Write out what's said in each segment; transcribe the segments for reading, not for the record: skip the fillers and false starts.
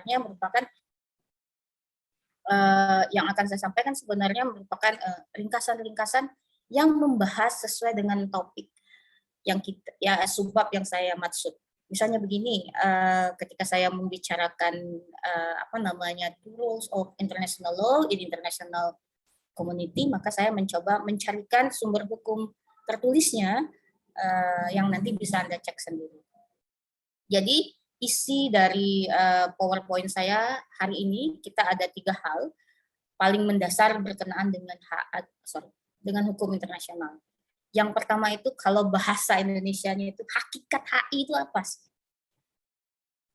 merupakan yang akan saya sampaikan sebenarnya merupakan ringkasan-ringkasan yang membahas sesuai dengan topik yang kita ya subbab yang saya maksud. Misalnya begini, ketika saya membicarakan apa namanya rules of international law in international community, maka saya mencoba mencarikan sumber hukum tertulisnya yang nanti bisa Anda cek sendiri. Jadi isi dari PowerPoint saya hari ini kita ada 3 hal paling mendasar berkenaan dengan dengan hukum internasional. Yang pertama itu kalau bahasa Indonesianya itu hakikat HI itu apa sih?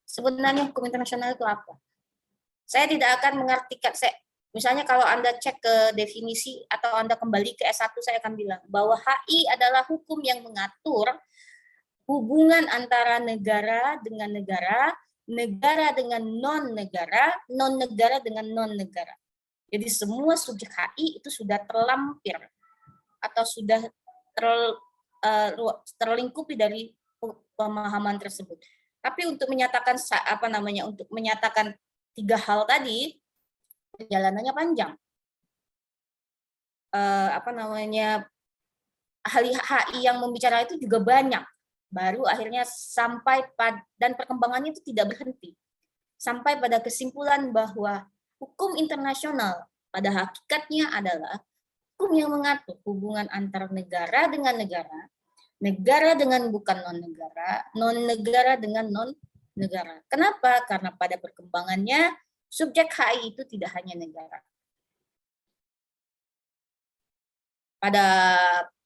Sebenarnya hukum internasional itu apa? Saya tidak akan mengartikan, misalnya kalau Anda cek ke definisi atau Anda kembali ke S1, saya akan bilang bahwa HI adalah hukum yang mengatur hubungan antara negara dengan negara, negara dengan non-negara, non-negara dengan non-negara. Jadi semua subjek HI itu sudah terlampir atau sudah terlingkupi dari pemahaman tersebut. Tapi untuk menyatakan untuk menyatakan 3 hal tadi, perjalanannya panjang. Ahli HI yang membicara itu juga banyak. Baru akhirnya sampai dan perkembangannya itu tidak berhenti. Sampai pada kesimpulan bahwa hukum internasional pada hakikatnya adalah hukum yang mengatur hubungan antar negara dengan negara, negara dengan bukan non-negara, non-negara dengan non-negara. Kenapa? Karena pada perkembangannya subjek HI itu tidak hanya negara. Pada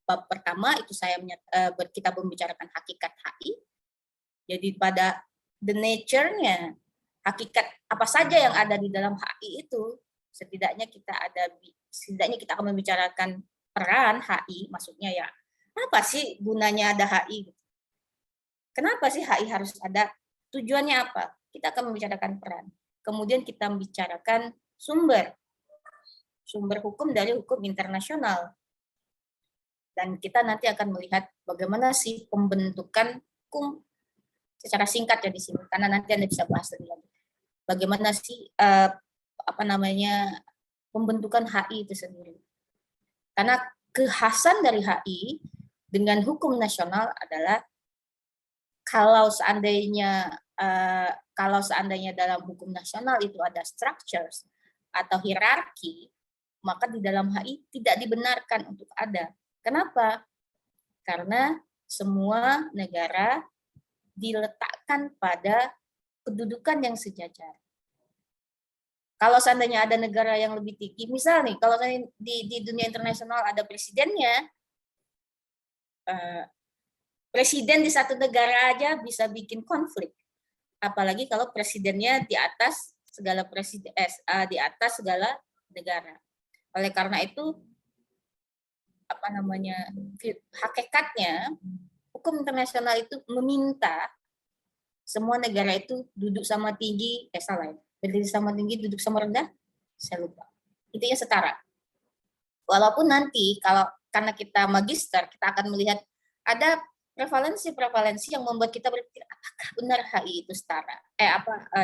bab pertama itu kita membicarakan hakikat HI. Jadi pada the nature-nya, hakikat apa saja yang ada di dalam HI itu, setidaknya kita akan membicarakan peran HI, maksudnya ya apa sih gunanya ada HI? Kenapa sih HI harus ada? Tujuannya apa? Kita akan membicarakan peran. Kemudian kita membicarakan sumber hukum dari hukum internasional. Dan kita nanti akan melihat bagaimana sih pembentukan hukum secara singkat ya di sini, karena nanti Anda bisa bahas lebih lanjut. Bagaimana sih pembentukan HI itu sendiri. Karena kekhasan dari HI dengan hukum nasional adalah kalau seandainya dalam hukum nasional itu ada structures atau hierarki, maka di dalam HI tidak dibenarkan untuk ada. Kenapa? Karena semua negara diletakkan pada kedudukan yang sejajar. Kalau seandainya ada negara yang lebih tinggi, misal nih, kalau di dunia internasional ada presidennya, presiden di satu negara aja bisa bikin konflik. Apalagi kalau presidennya di atas segala negara. Oleh karena itu, hakikatnya hukum internasional itu meminta semua negara itu berdiri sama tinggi, duduk sama rendah, saya lupa. Intinya setara. Walaupun nanti karena kita magister, kita akan melihat ada prevalensi yang membuat kita berpikir apakah benar HI itu setara?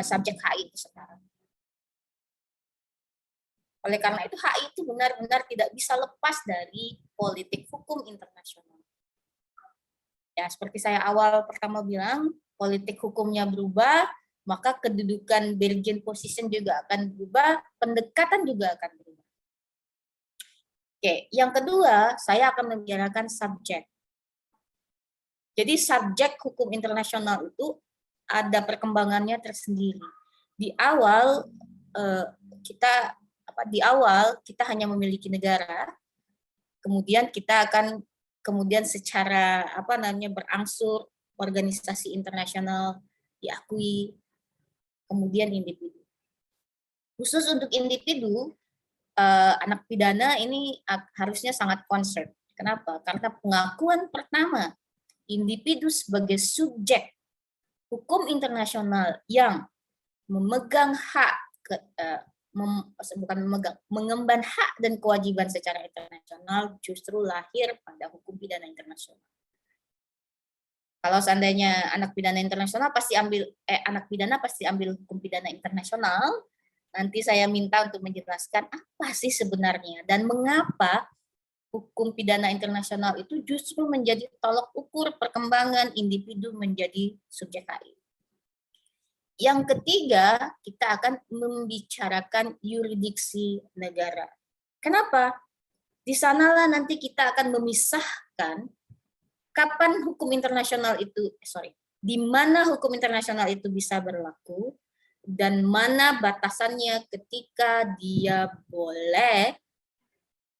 Subjek HI itu setara. Oleh karena itu HI itu benar-benar tidak bisa lepas dari politik hukum internasional. Ya, seperti saya awal pertama bilang, politik hukumnya berubah, maka kedudukan bargaining position juga akan berubah, pendekatan juga akan berubah. Oke, yang kedua, saya akan membicarakan subjek. Jadi subjek hukum internasional itu ada perkembangannya tersendiri. Di awal kita hanya memiliki negara, kemudian kita akan secara berangsur organisasi internasional diakui, kemudian individu. Khusus untuk individu, anak pidana ini harusnya sangat concern. Kenapa? Karena pengakuan pertama individu sebagai subjek hukum internasional yang memegang hak mengemban hak dan kewajiban secara internasional justru lahir pada hukum pidana internasional. Kalau seandainya anak pidana internasional pasti ambil anak pidana pasti ambil hukum pidana internasional. Nanti saya minta untuk menjelaskan apa sih sebenarnya dan mengapa hukum pidana internasional itu justru menjadi tolok ukur perkembangan individu menjadi subjek HI. Yang ketiga, kita akan membicarakan yurisdiksi negara. Kenapa? Di sanalah nanti kita akan memisahkan kapan hukum internasional itu, di mana hukum internasional itu bisa berlaku dan mana batasannya ketika dia boleh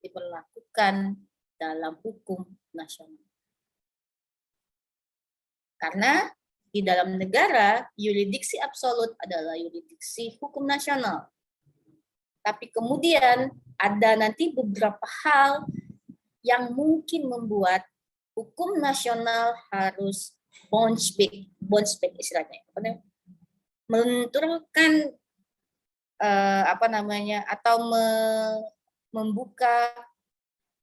diberlakukan dalam hukum nasional. Karena di dalam negara, yurisdiksi absolut adalah yurisdiksi hukum nasional. Tapi kemudian ada nanti beberapa hal yang mungkin membuat hukum nasional harus bounce back istilahnya, menentukan atau membuka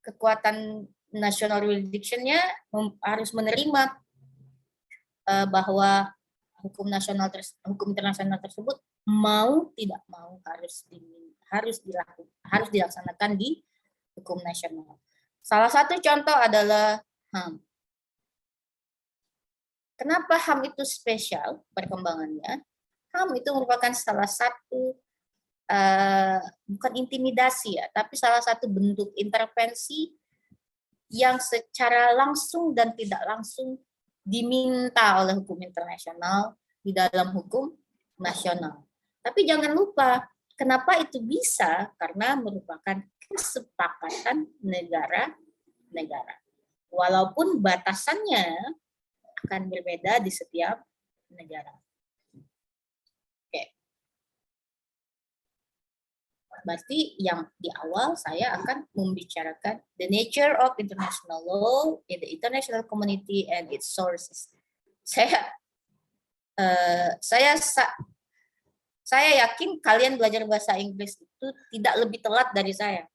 kekuatan national jurisdiction-nya harus menerima bahwa hukum internasional tersebut mau tidak mau harus dilaksanakan di hukum nasional. Salah satu contoh adalah HAM. Kenapa HAM itu spesial perkembangannya? HAM itu merupakan salah satu bukan intimidasi ya, tapi salah satu bentuk intervensi yang secara langsung dan tidak langsung diminta oleh hukum internasional di dalam hukum nasional. Tapi jangan lupa, kenapa itu bisa? Karena merupakan kesepakatan negara-negara. Walaupun batasannya akan berbeda di setiap negara. Berarti yang di awal saya akan membicarakan the nature of international law in the international community and its sources. Saya yakin kalian belajar bahasa Inggris itu tidak lebih telat dari saya.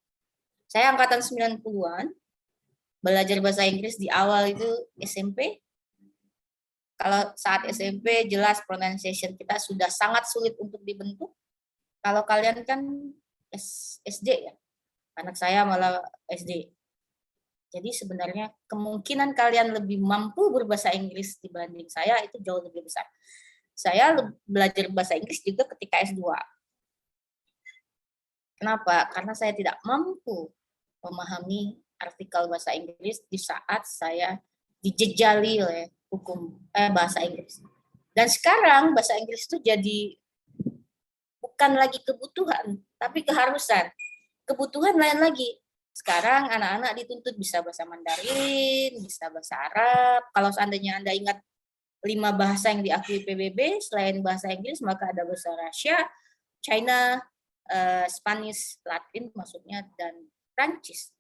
Saya angkatan 90-an, belajar bahasa Inggris di awal itu SMP. Kalau saat SMP jelas pronunciation kita sudah sangat sulit untuk dibentuk. Kalau kalian kan SD ya, anak saya malah SD. Jadi sebenarnya kemungkinan kalian lebih mampu berbahasa Inggris dibanding saya itu jauh lebih besar. Saya belajar bahasa Inggris juga ketika S2. Kenapa? Karena saya tidak mampu memahami artikel bahasa Inggris di saat saya dijejali oleh bahasa Inggris. Dan sekarang bahasa Inggris itu jadi bukan lagi kebutuhan, tapi keharusan. Kebutuhan lain lagi. Sekarang anak-anak dituntut bisa bahasa Mandarin, bisa bahasa Arab. Kalau seandainya Anda ingat 5 bahasa yang diakui PBB, selain bahasa Inggris, maka ada bahasa Rusia, China, Spanish, Latin maksudnya, dan Prancis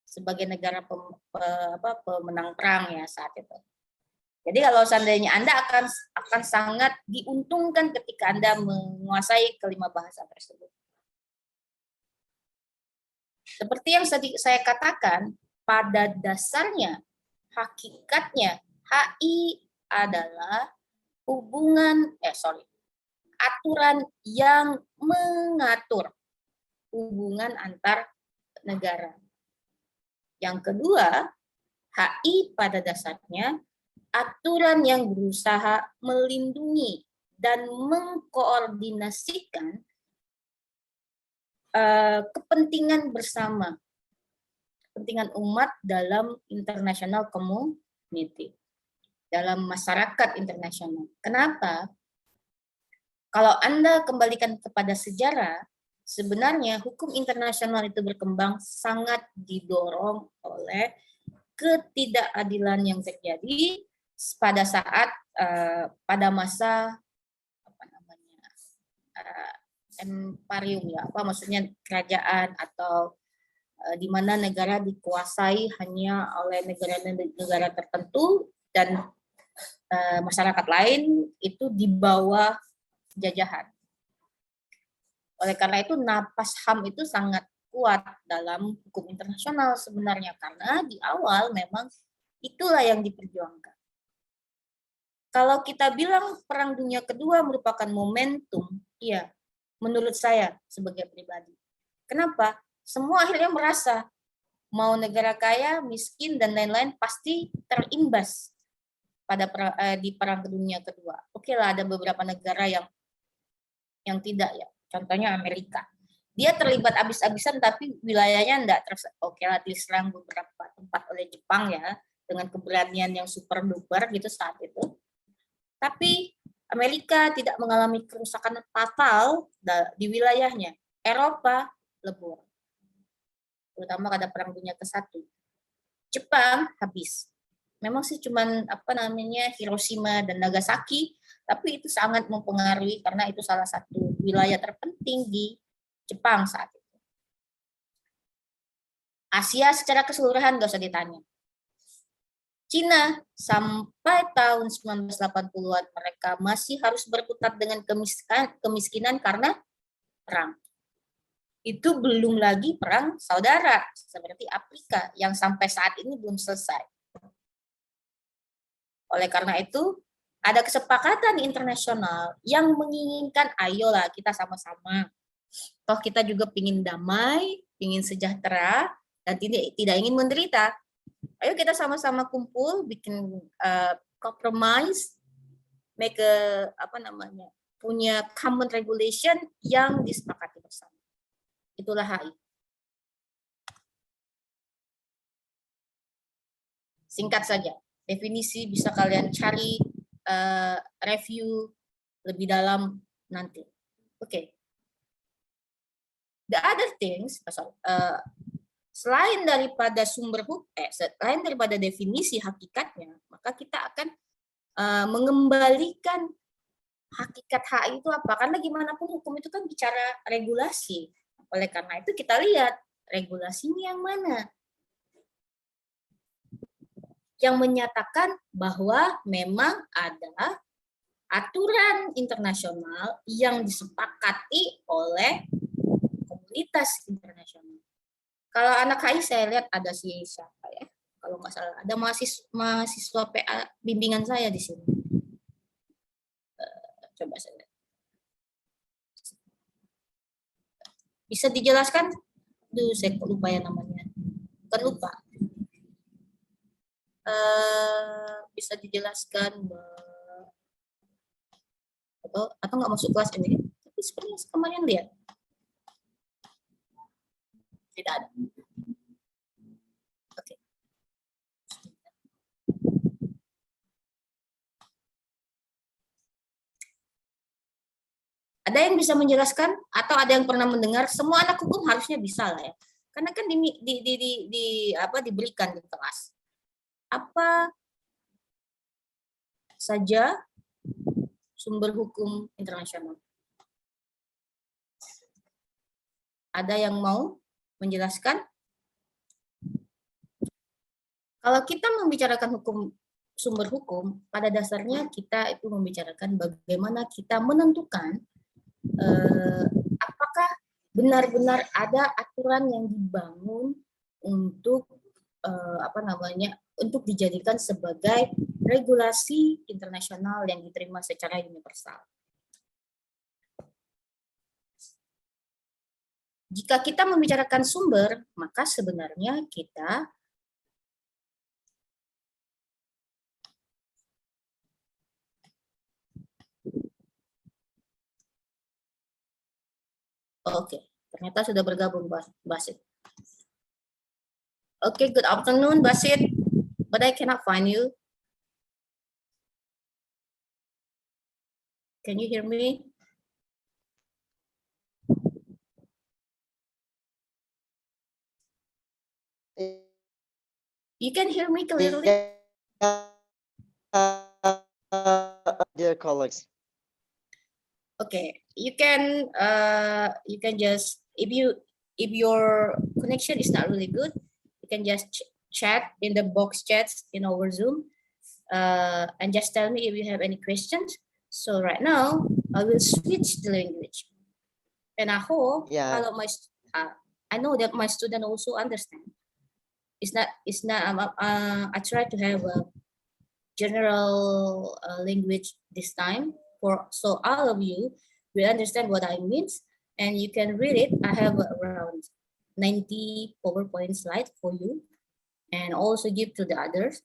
sebagai negara pemenang perang ya saat itu. Jadi kalau seandainya Anda akan sangat diuntungkan ketika Anda menguasai kelima bahasa tersebut. Seperti yang saya katakan, pada dasarnya, hakikatnya, HI adalah aturan yang mengatur hubungan antar negara. Yang kedua, HI pada dasarnya aturan yang berusaha melindungi dan mengkoordinasikan kepentingan bersama, kepentingan umat dalam international community, dalam masyarakat internasional. Kenapa? Kalau Anda kembalikan kepada sejarah, sebenarnya hukum internasional itu berkembang sangat didorong oleh ketidakadilan yang terjadi pada saat pada masa emparium ya, maksudnya kerajaan atau di mana negara dikuasai hanya oleh negara-negara tertentu dan masyarakat lain itu di bawah jajahan. Oleh karena itu napas HAM itu sangat kuat dalam hukum internasional sebenarnya, karena di awal memang itulah yang diperjuangkan. Kalau kita bilang Perang Dunia Kedua merupakan momentum, iya, menurut saya sebagai pribadi. Kenapa? Semua akhirnya merasa mau negara kaya, miskin, dan lain-lain pasti terimbas pada di Perang Dunia Kedua. Oke lah, ada beberapa negara yang tidak ya. Contohnya Amerika. Dia terlibat habis-habisan tapi wilayahnya enggak oke lah diserang beberapa tempat oleh Jepang ya dengan keberanian yang super duper gitu saat itu. Tapi Amerika tidak mengalami kerusakan fatal di wilayahnya. Eropa lebur, terutama pada Perang Dunia ke-1. Jepang habis. Memang sih cuman Hiroshima dan Nagasaki, tapi itu sangat mempengaruhi karena itu salah satu wilayah terpenting di Jepang saat itu. Asia secara keseluruhan nggak usah ditanya. Cina sampai tahun 1980-an mereka masih harus berkutat dengan kemiskinan karena perang. Itu belum lagi perang saudara seperti Afrika yang sampai saat ini belum selesai. Oleh karena itu, ada kesepakatan internasional yang menginginkan ayolah kita sama-sama. Toh kita juga ingin damai, ingin sejahtera, dan tidak ingin menderita. Ayo kita sama-sama kumpul, bikin compromise, make punya common regulation yang disepakati bersama. Itulah HI. Singkat saja, definisi bisa kalian cari review lebih dalam nanti. Oke. The other things, selain daripada selain daripada definisi hakikatnya, maka kita akan mengembalikan hakikat HI itu apa? Karena gimana pun hukum itu kan bicara regulasi. Oleh karena itu kita lihat regulasinya yang mana? Yang menyatakan bahwa memang ada aturan internasional yang disepakati oleh komunitas internasional. Kalau anak HI saya lihat ada siapa ya? Kalau nggak salah ada mahasiswa PA bimbingan saya di sini. Coba saya lihat. Bisa dijelaskan? Duh, saya lupa ya namanya. Bukan lupa. Bisa dijelaskan atau nggak masuk kelas ini? Tapi sepertinya kemarin lihat. Tidak ada. Oke. Ada yang bisa menjelaskan atau ada yang pernah mendengar? Semua anak hukum harusnya bisa lah ya. Karena kan diberikan di kelas. Apa saja sumber hukum internasional? Ada yang mau menjelaskan? Kalau kita membicarakan sumber hukum, pada dasarnya kita itu membicarakan bagaimana kita menentukan apakah benar-benar ada aturan yang dibangun untuk untuk dijadikan sebagai regulasi internasional yang diterima secara universal. Jika kita membicarakan sumber, maka sebenarnya kita Oke, ternyata sudah bergabung Basit. Okay, good afternoon, Basit. But I cannot find you. Can you hear me? You can hear me clearly? Dear colleagues. Okay, you can just if your connection is not really good, you can just chat in the box chats in our Zoom, and just tell me if you have any questions. So right now I will switch the language, and I hope I know that my student also understand. I try to have a general language this time, so all of you will understand what I mean, and you can read it. I have around 90 PowerPoint slides for you, and also give to the others.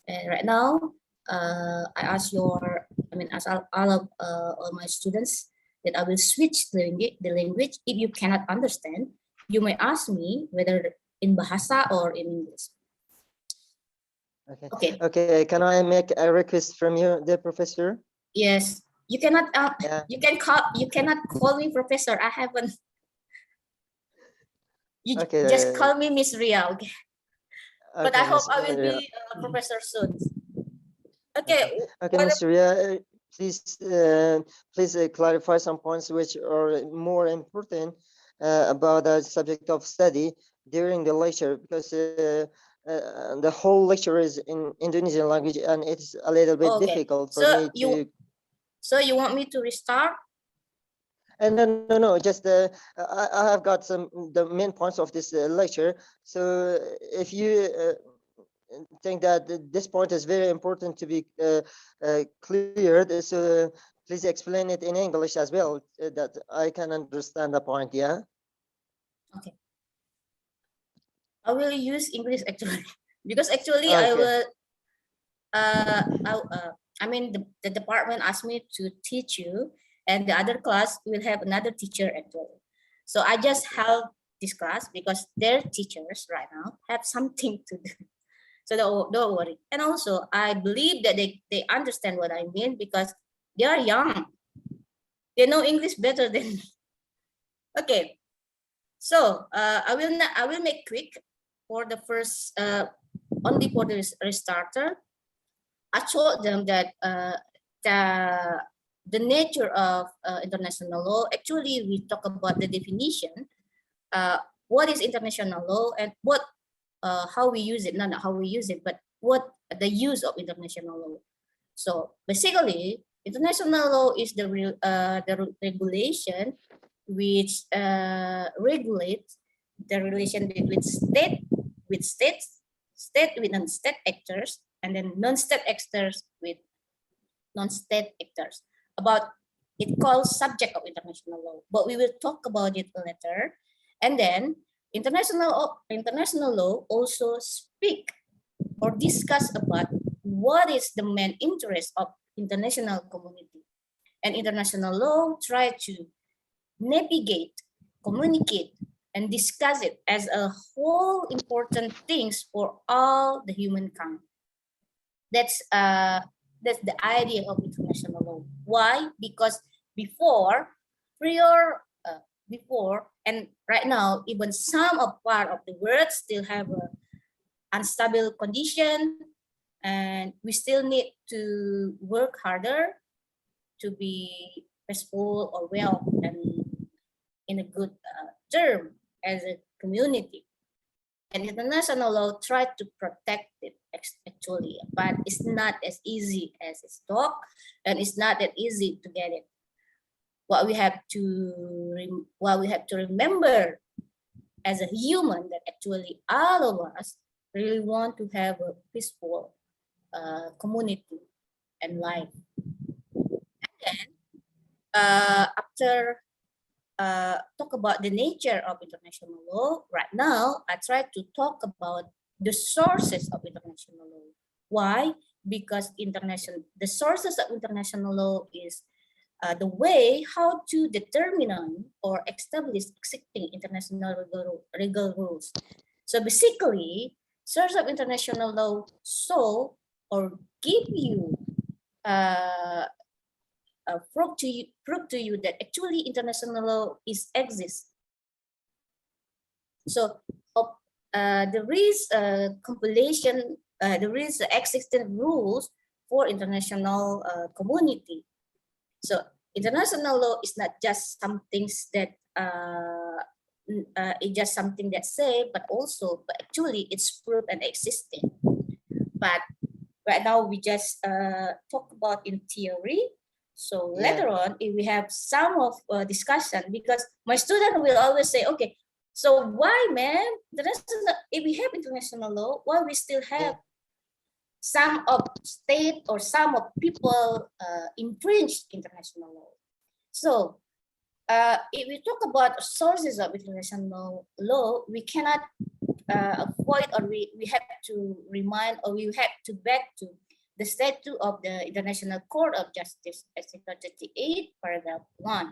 And right now, I ask ask all of all my students that I will switch the language. If you cannot understand, you may ask me whether in Bahasa or in English. Okay. Okay. Okay. Can I make a request from you, dear professor? Yes. You cannot. Yeah. You cannot call me professor. I haven't. You Okay. just call me Miss Ria. Okay. But I Okay, hope Miss I will Ria. be a professor soon. Okay. Okay, Miss Ria, please clarify some points which are more important about the subject of study during the lecture, because the whole lecture is in Indonesian language and it's a little bit difficult for me to. So you want me to restart? And no, just I have got the main points of this lecture. So if you think that this point is very important to be cleared, so please explain it in English as well, that I can understand the point. Yeah. Okay. I will use English actually because actually Okay. I will. I mean the department asked me to teach you, and the other class will have another teacher actually. So I just help this class because their teachers right now have something to do. So don't worry. And also I believe that they understand what I mean because they are young. They know English better than me. Okay. So I will make quick for the first only for the restarter. I told them that the nature of international law. Actually, we talk about the definition. What is international law and how we use it? Not how we use it, but what the use of international law. So basically, international law is the regulation which regulates the relation between state with states, state with non-state actors, and then non-state actors with non-state actors. About it calls subject of international law, but we will talk about it later. And then international law also speak or discuss about what is the main interest of international community. And international law try to navigate, communicate, and discuss it as a whole important things for all the humankind. That's the idea of international law. Why? Because before and right now, even some of part of the world still have a unstable condition, and we still need to work harder to be peaceful or well and in a good term as a community. And international law try to protect it actually, but it's not as easy as it's talk, and it's not that easy to get it. What we have to remember as a human that actually all of us really want to have a peaceful community and life. And then after talk about the nature of international law, right now I try to talk about the sources of international law. Why? Because the sources of international law is the way how to determine or establish existing international legal rules. So basically, source of international law show or give you prove to you that actually international law exists. So there is a compilation, there is existing rules for international community. So international law is not just some things that it's just something that say, but actually it's proved and existing. But right now we just talk about in theory. So later on, if we have some of discussion, because my student will always say, okay, so why, man, if we have international law, why we still have some of state or some of people infringe international law. So if we talk about sources of international law, we cannot avoid, or we have to remind, or we have to back to the statute of the International Court of Justice, Article 38, paragraph 1.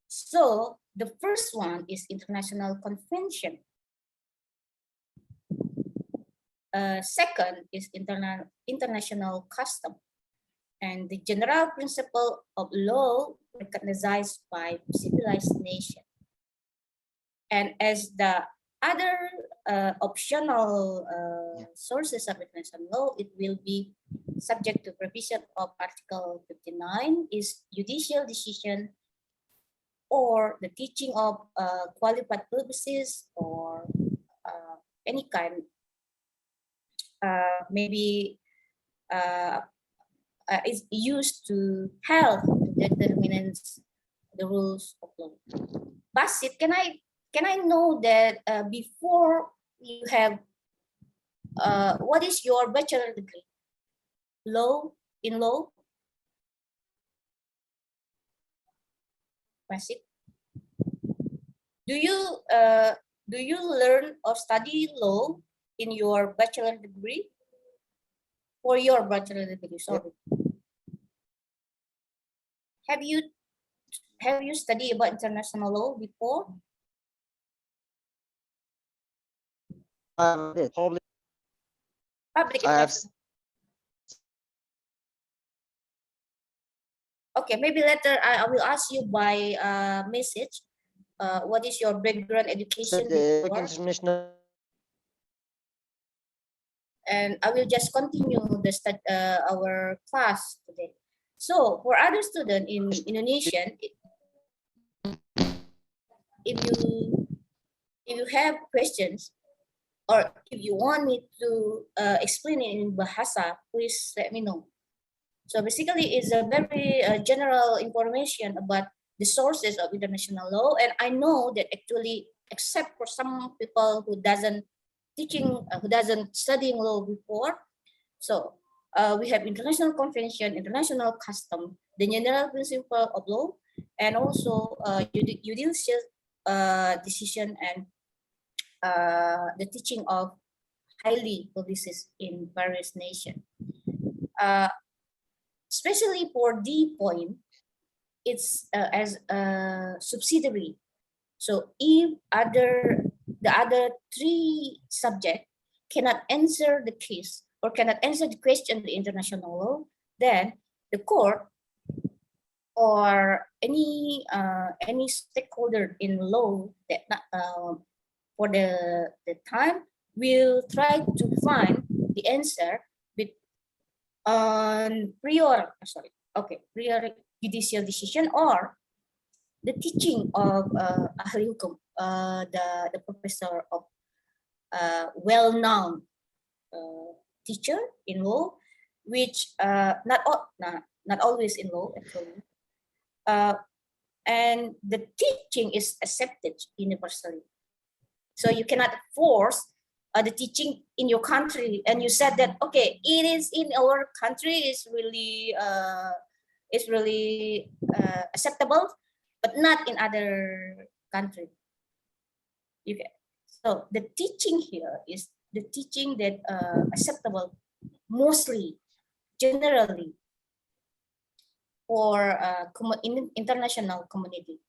So the first one is International Convention. Second is international custom, and the general principle of law recognized by civilized nation. And as the other optional sources of international law, it will be subject to provision of Article 59 is judicial decision or the teaching of qualified purposes or any kind, maybe is used to help to determine the rules of law. Basit, can I know that before you have, what is your bachelor degree? Law, in law? Basit, do you learn or study law in your bachelor degree? For your bachelor degree, sorry. Have you studied about international law before? Public. Public I have. international. Okay, maybe later I will ask you by message. What is your background education before? International. And I will just continue our class today. So for other students in Indonesian, if you have questions or if you want me to explain it in Bahasa, please let me know. So basically, it's a very general information about the sources of international law, and I know that actually, except for some people who doesn't studying law before, so we have international convention, international custom, the general principle of law, and also judicial decision and the teaching of highly publicized in various nations. Especially for D point, it's as a subsidiary. So if the other three subjects cannot answer the case or cannot answer the question in the international law, then the court or any stakeholder in law that for the time will try to find the answer with prior judicial decision or the teaching of ahli hukum, the professor of well-known teacher in law, which not always in law actually, and the teaching is accepted universally. So you cannot force the teaching in your country, and you said that okay, it is in our country is really acceptable, but not in other country. So the teaching here is the teaching that acceptable mostly, generally, for in international community.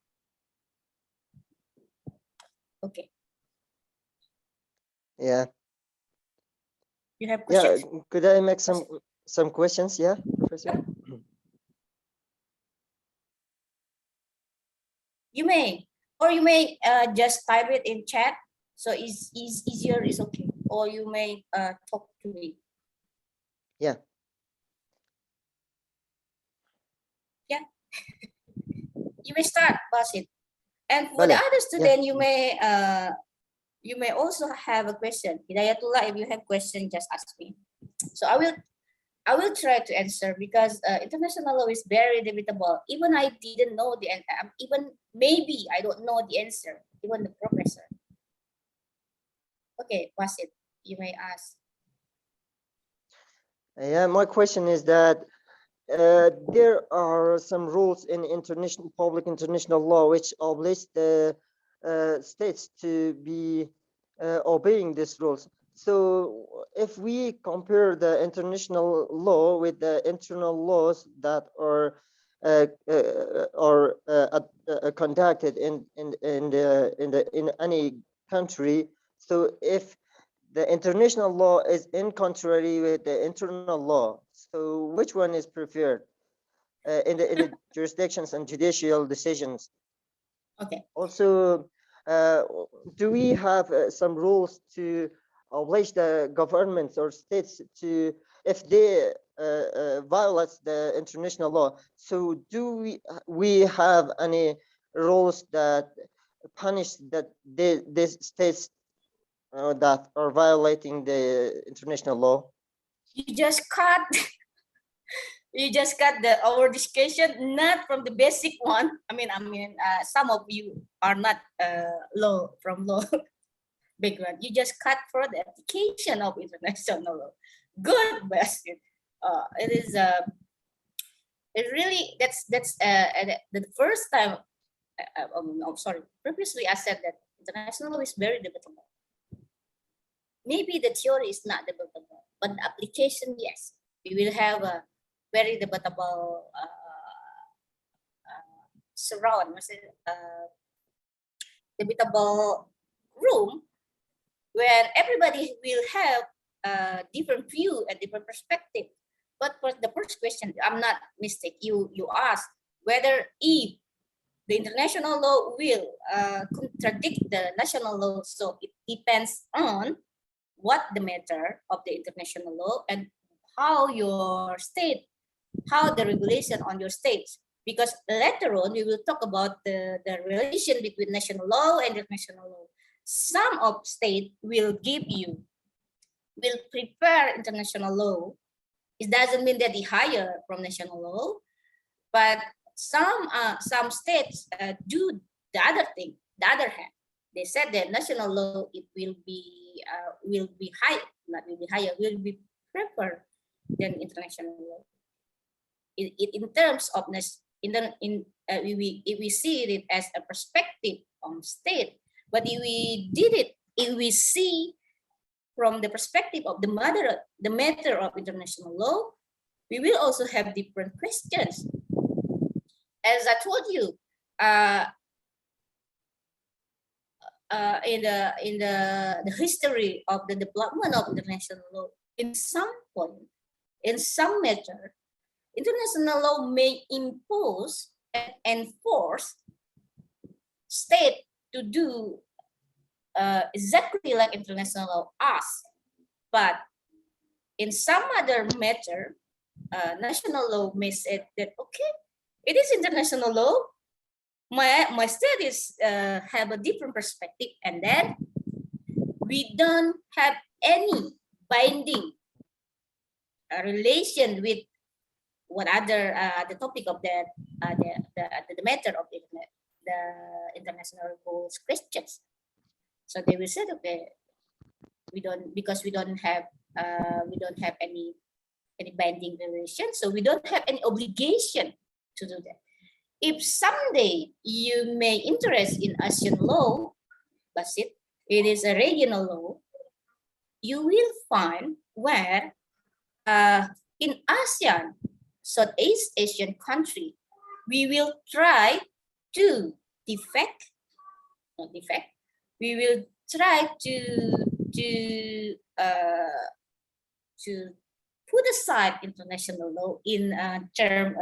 Okay. Yeah. You have questions? Yeah. Could I make some questions? Yeah, Professor. You may, or you may just type it in chat, so it's easier. Is okay. Or you may talk to me. Yeah. Yeah. You may start, Basit. And for the other student, yeah. You may also have a question. Hidayatullah, if you have question, just ask me. So I will try to answer because international law is very debatable. Even I didn't know the answer. Even maybe I don't know the answer. Even the professor. Okay, Basit, You may ask. Yeah, my question is that there are some rules in international law which oblige the states to be obeying these rules. So if we compare the international law with the internal laws that are conducted in any country, so if the international law is in contrary with the internal law, so which one is preferred in the jurisdictions and judicial decisions? Okay. Also, do we have some rules to oblige the governments or states to, if they violates the international law? So do we have any rules that punish that these states that are violating the international law? You just cut our discussion not from the basic one. I mean, some of you are not law background. You just cut for the application of international law. Good, Basit. It is it really that's the first time. Sorry. Previously, I said that international law is very debatable. Maybe the theory is not debatable, but the application, yes. We will have a very debatable debatable room where everybody will have a different view and different perspective. But for the first question, I'm not mistaken. You asked whether if the international law will contradict the national law. So it depends on what the matter of the international law and how your state, how the regulation on your states. Because later on, we will talk about the relation between national law and international law. Some of state will prepare international law. It doesn't mean that they higher from national law, but some states do the other thing, the other hand. They said that national law, it will be higher, not will be higher, will be preferred than international law. In terms of if we see it as a perspective on state, but if we see from the perspective of the matter of international law, we will also have different questions. As I told you, in the history of the development of international law, in some point, in some matter, international law may impose and enforce state to do exactly like international law asks. But in some other matter, national law may say that, okay, it is international law. My state is have a different perspective, and then we don't have any binding relation with what other the topic of the matter of the international rules questions. So they will say, okay, we don't have any binding relation, so we don't have any obligation to do that. If someday you may interest in ASEAN law, Basit, it is a regional law, you will find where in ASEAN, Southeast Asian country, we will try to we will try to put aside international law in term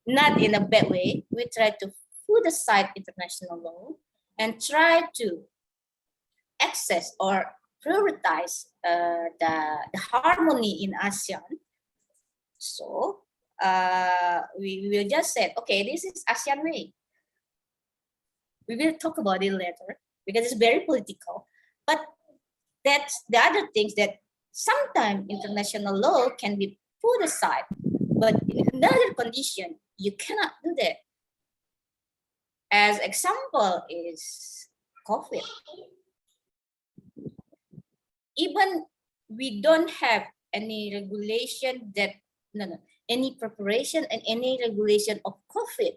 not in a bad way. We try to put aside international law and try to access or prioritize the harmony in ASEAN. So we will just say, okay, this is ASEAN way. We will talk about it later because it's very political. But that's the other things that sometimes international law can be put aside. But in another condition, you cannot do that. As example is COVID. even we don't have any regulation that, any preparation and any regulation of COVID,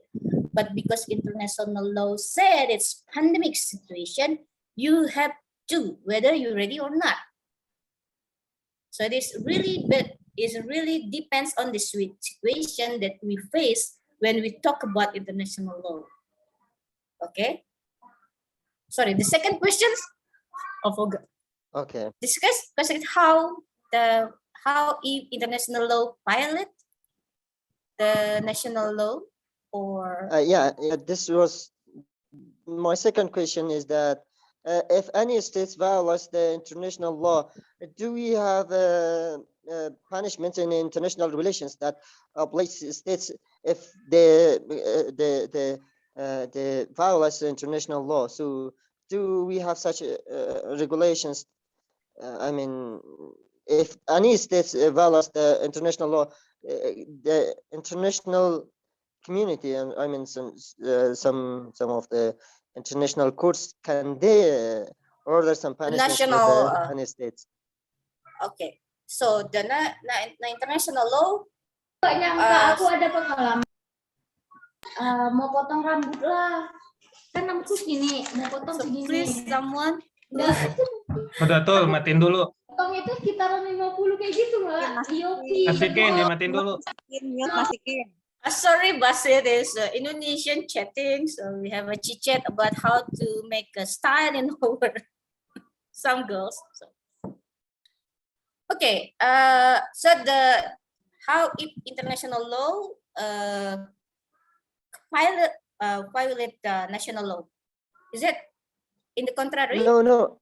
but because international law said it's pandemic situation, you have to, whether you're ready or not. So it really depends on the situation that we face when we talk about international law. Okay. Sorry, the second question, I forgot. Okay. This question is how international law violate the national law, or Yeah, this was my second question, is that if any states violates the international law, do we have punishments in international relations that place states if they violates the international law? So do we have such regulations? I mean, if any states violates the international law, the international community, and I mean some of the international courts, can they order some punishments for national, the any states? okay. So the international law, Gak nyangka aku ada pengalaman. Mau potong rambut lah. Kan rambutku segini, mau potong so segini. please someone, Enggak, itu Udah tuh, matiin dulu. potong itu sekitaran 50 kayak gitu, Mbak. Yopi. Masikin, dimatiin dulu. Masikin. sorry, Basit is Indonesian chatting, so we have a chit chat about how to make a style in our some girls. So. Okay, so how if international law violate the national law? Is it in the contrary? No.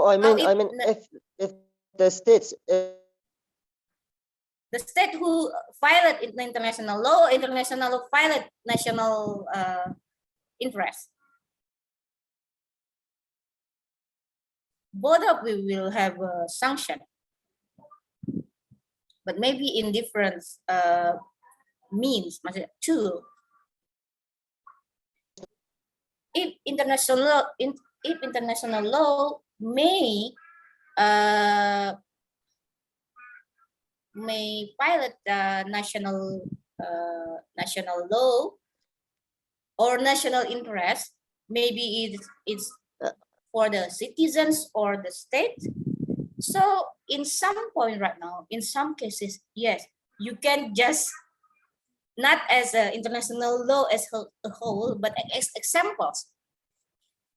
I mean, if the states. The state who violate international law violate national interest. Both of we will have a sanction, but maybe in different means, tool. If international law may violate the national law or national interest, maybe it's for the citizens or the state. So in some point right now, in some cases, yes, you can just, not as an international law as a whole, but as examples.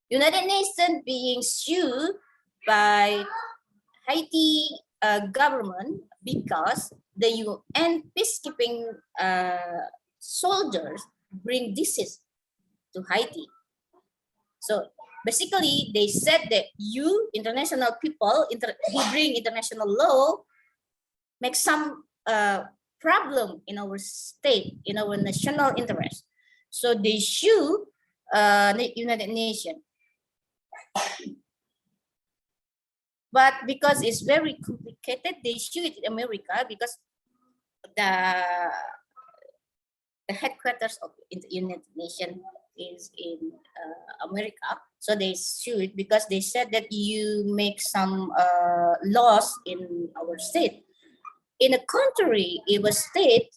United Nations being sued by Haiti government because the UN peacekeeping soldiers bring disease to Haiti. So basically, they said that you, international people who bring international law, make some problem in our state, in our national interest. So they sue the United Nations. But because it's very complicated, they sue it in America because the headquarters of the United Nations is in America. So they sue it because they said that you make some laws in our state. In the contrary, if a state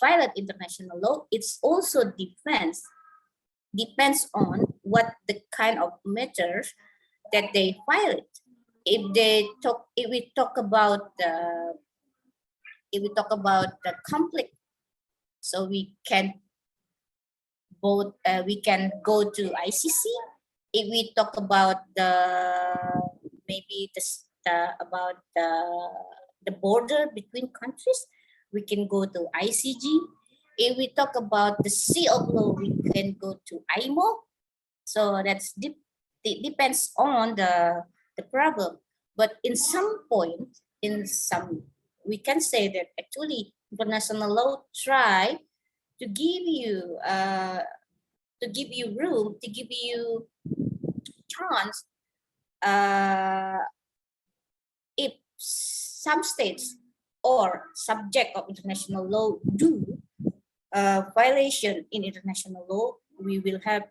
violate international law, it's also depends on what the kind of matters that they violate. If we talk about the conflict, so we can go to ICC. If we talk about about the border between countries, we can go to ICJ. If we talk about the sea of law, we can go to IMO. So it depends on the problem. But in some point, we can say that actually international law try to give you room, to give you chance. If some states or subject of international law do violation in international law, we will have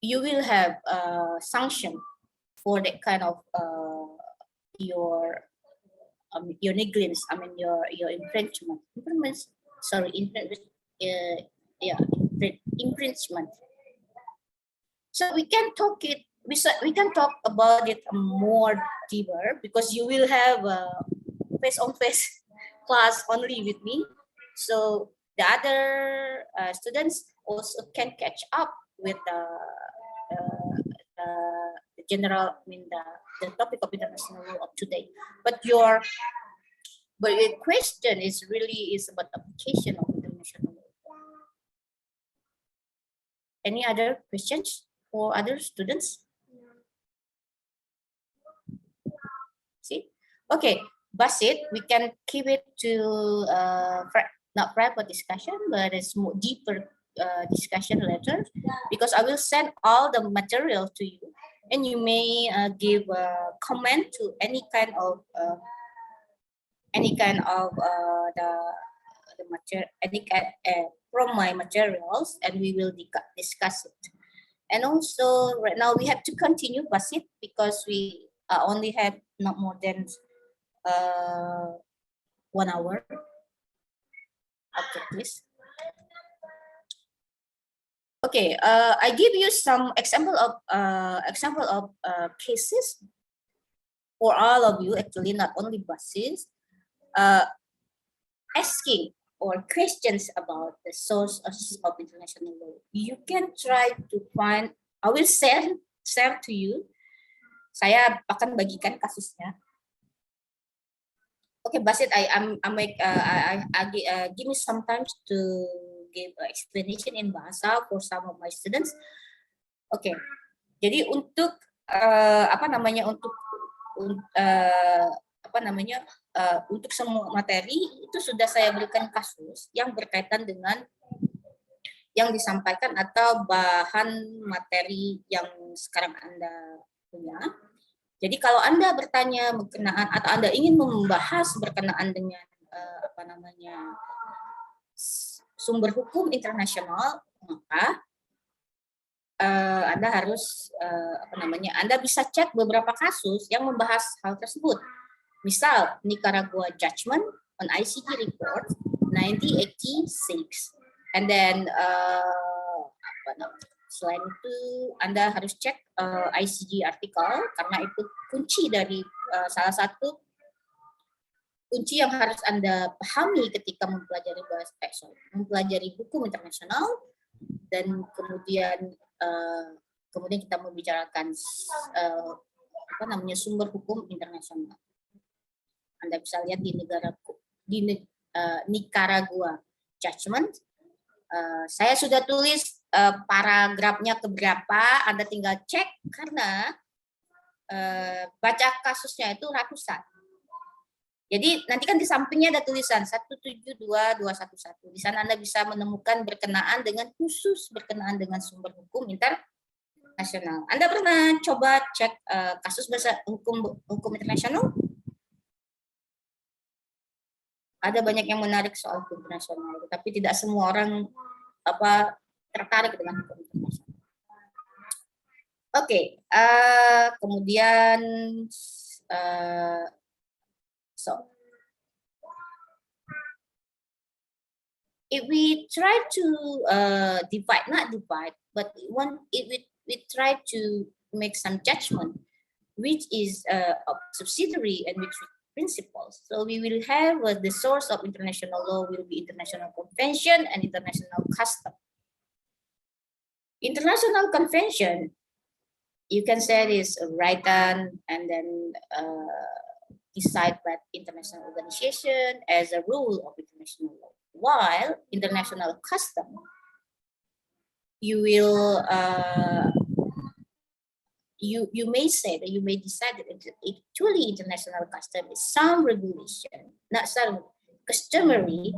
you will have sanction for that kind of your negligence. I mean your infringement. Infringement. So we can talk it. We can talk about it more deeper because you will have a face-on-face class only with me. So the other students also can catch up with the general, I mean the topic of international law of today. But your question is about application of international law. Any other questions for other students? See, okay, Basit, we can keep it to not private discussion, but it's more deeper discussion later, because I will send all the material to you, and you may give a comment to any kind of the material, from my materials, and we will discuss it. And also, right now we have to continue Basit because we only have not more than 1 hour after this. Okay, I give you some example of cases for all of you. Actually, not only Basit, asking or questions about the source of international law. You can try to find. I will share to you. Saya akan bagikan kasusnya. Okay, Basit, I give me some time to give explanation in bahasa for some of my students. Okay, jadi untuk untuk semua materi itu sudah saya berikan kasus yang berkaitan dengan yang disampaikan atau bahan materi yang sekarang Anda punya. Jadi kalau Anda bertanya berkenaan atau Anda ingin membahas berkenaan dengan sumber hukum internasional, maka Anda harus Anda bisa cek beberapa kasus yang membahas hal tersebut. Misal Nicaragua Judgment on ICJ Report 1986, and then selain itu Anda harus cek ICJ artikel karena itu kunci dari salah satu kunci yang harus Anda pahami ketika mempelajari hukum internasional, dan kemudian kita membicarakan sumber hukum internasional. Anda bisa lihat di Nicaragua Judgment. Saya sudah tulis paragrafnya keberapa, Anda tinggal cek karena baca kasusnya itu ratusan. Jadi nanti kan di sampingnya ada tulisan 172211. Di sana Anda bisa menemukan berkenaan dengan sumber hukum internasional. Anda pernah coba cek kasus bahasa hukum internasional? Ada banyak yang menarik soal hukum internasional, tapi tidak semua orang tertarik dengan hukum internasional. Oke, kemudian if we try to not divide, but we try to make some judgment, which is subsidiary and which principles. So we will have the source of international law will be international convention and international custom. International convention, you can say is written and then decided by international organization as a rule of international law. While international custom, you will you may say that you may decide that actually international custom is some regulation, not some customary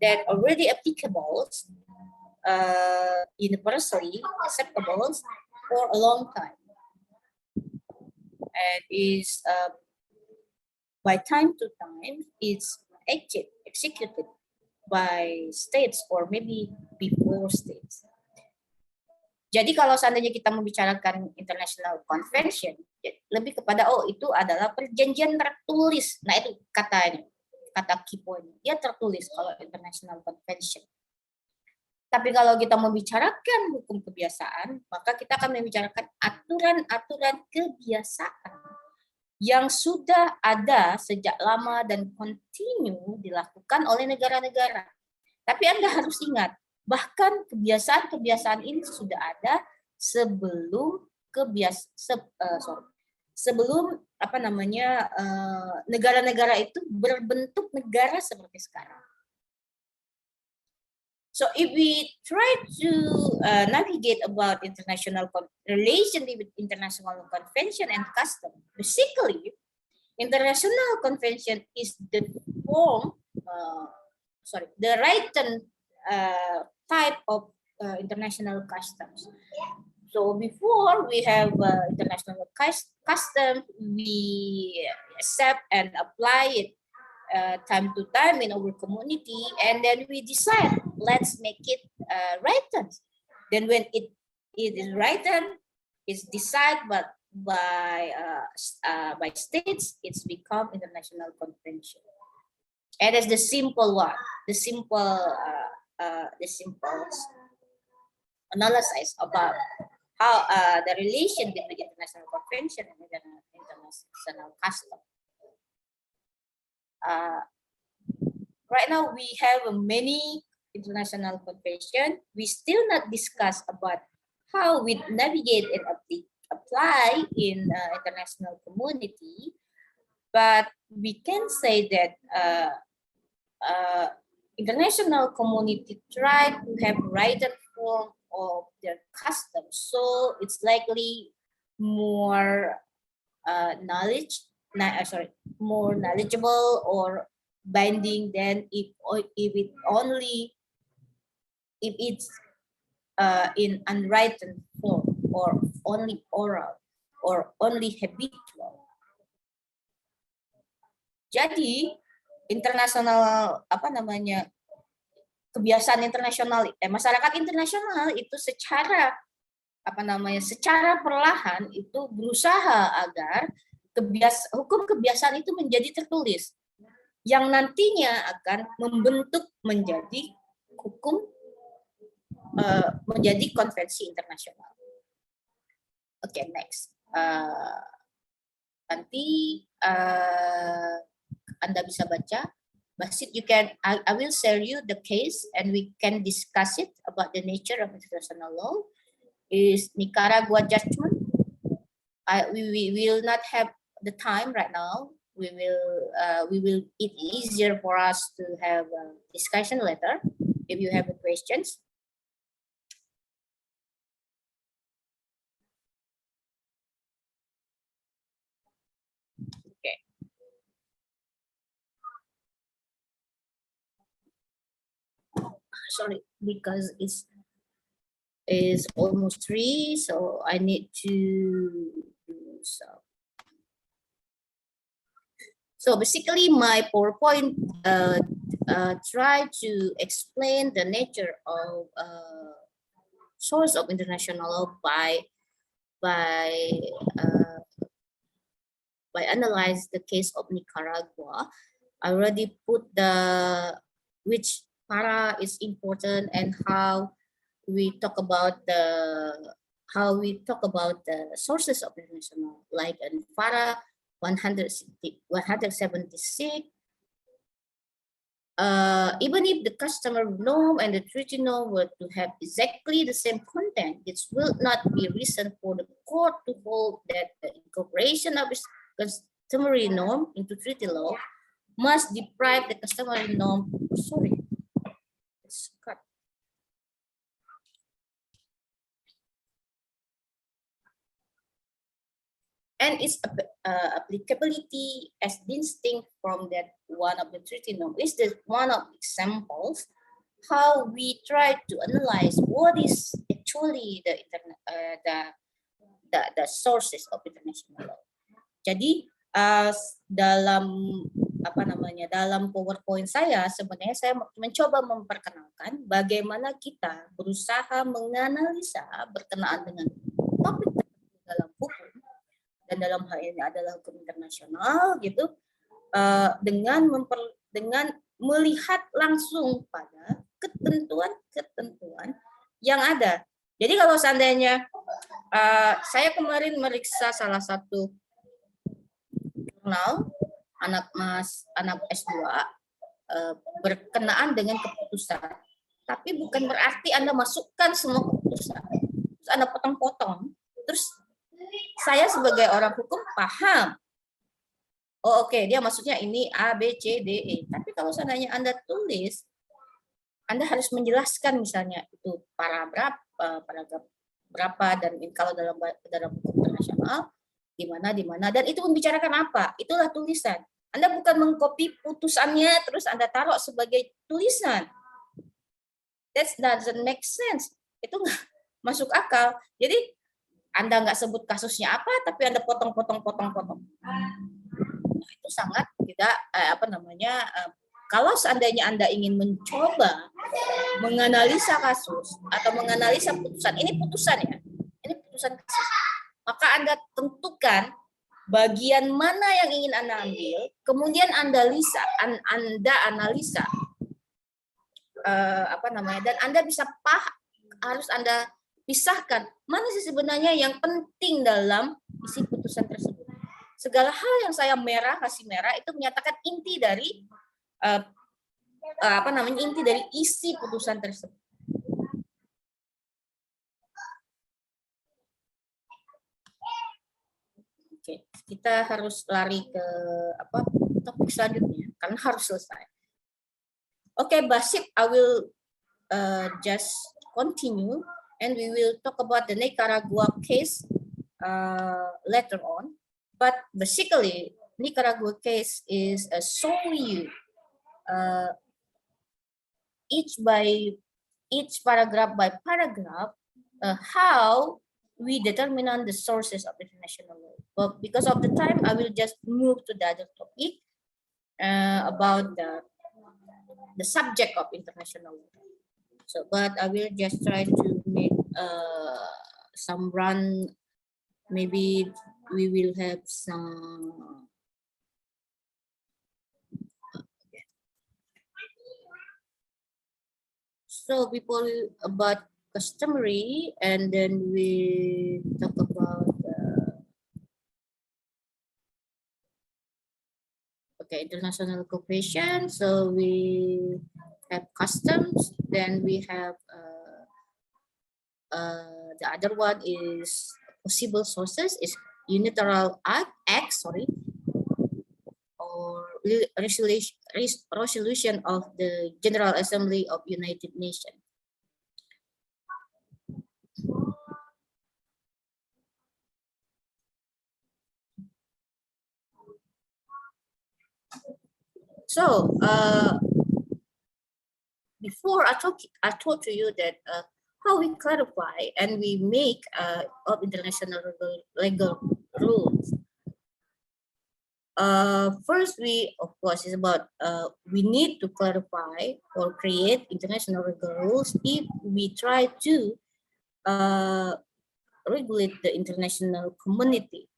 that already applicable, universally acceptable for a long time, and is by time to time it's executed by states or maybe before states. Jadi kalau seandainya kita membicarakan international convention, lebih kepada itu adalah perjanjian tertulis. Nah itu katanya, kata key point. Dia tertulis kalau international convention. Tapi kalau kita membicarakan hukum kebiasaan, maka kita akan membicarakan aturan-aturan kebiasaan yang sudah ada sejak lama dan kontinu dilakukan oleh negara-negara. Tapi Anda harus ingat, bahkan kebiasaan-kebiasaan ini sudah ada sebelum negara-negara itu berbentuk negara seperti sekarang. So if we try to navigate about international relation with international convention and custom, basically, international convention is the form, the written type of international customs. So before we have international custom, we accept and apply it time to time in our community, and then we decide, let's make it written. Then when it is written, it's decided by states, it's become international convention. And that's the simple one, the simple analysis about how the relation between international convention and international custom. Right now we have many international convention. We still not discuss about how we navigate and apply in international community, but we can say that international community try to have written form of their customs, so it's likely more more knowledgeable or binding than if it's in unwritten form or only oral or only habitual. Jadi internasional kebiasaan internasional, masyarakat internasional itu secara perlahan itu berusaha agar hukum kebiasaan itu menjadi tertulis yang nantinya akan membentuk menjadi hukum, menjadi konvensi internasional. Oke, next. Nanti Anda bisa baca. Basit, I will share you the case and we can discuss it about the nature of international law. Is Nicaragua judgment. We will not have the time right now. We will it easier for us to have a discussion later if you have questions. Okay. Sorry, because it's almost 3, so I need to do so. So basically, my PowerPoint try to explain the nature of source of international law by analyze the case of Nicaragua. I already put which para is important and how we talk about the sources of international, like in para 176. Even if the customer norm and the treaty norm were to have exactly the same content, it will not be reason for the court to hold that the incorporation of its customary norm into treaty law must deprive the customary norm. Sorry, it's cut. And its applicability as distinct from that one of the treaty norm is one of examples how we try to analyze what is actually the sources of international law. Jadi dalam dalam PowerPoint saya sebenarnya saya mencoba memperkenalkan bagaimana kita berusaha menganalisa berkenaan dengan topik dalam hukum, dan dalam hal ini adalah hukum internasional gitu, dengan melihat langsung pada ketentuan-ketentuan yang ada. Jadi kalau seandainya saya kemarin meriksa salah satu jurnal anak S2 berkenaan dengan keputusan, tapi bukan berarti Anda masukkan semua keputusan, terus Anda potong-potong, terus saya sebagai orang hukum paham, oh oke, dia maksudnya ini A, B, C, D, E. Tapi kalau seandainya Anda tulis, Anda harus menjelaskan misalnya itu paragraf berapa, dan kalau dalam hukum internasional di mana, dan itu membicarakan apa, itulah tulisan. Anda bukan mengcopy putusannya terus Anda taruh sebagai tulisan. That doesn't make sense. Itu nggak masuk akal. Jadi Anda nggak sebut kasusnya apa, tapi Anda potong. Nah, itu sangat tidak kalau seandainya Anda ingin mencoba menganalisa kasus atau menganalisa putusan, ini putusan ya, ini putusan kasus, maka Anda tentukan bagian mana yang ingin Anda ambil, kemudian Anda analisa dan Anda bisa harus Anda pisahkan mana sih sebenarnya yang penting dalam isi putusan tersebut. Segala hal yang saya kasih merah itu menyatakan inti dari inti dari isi putusan tersebut. Oke, kita harus lari ke topik selanjutnya karena harus selesai. Oke, Basit, I will just continue and we will talk about the Nicaragua case later on. But basically, Nicaragua case is solely each paragraph by paragraph how we determine on the sources of international law. But because of the time, I will just move to the other topic about the subject of international law. So, but I will just try to make some run. Maybe we will have some. So people about customary, and then we talk about international cooperation. So we have customs, then we have the other one is possible sources, is unilateral acts, or resolution of the General Assembly of United Nations. So before I told to you that how we clarify and we make of international legal rules. First, of course, is about we need to clarify or create international legal rules if we try to regulate the international community.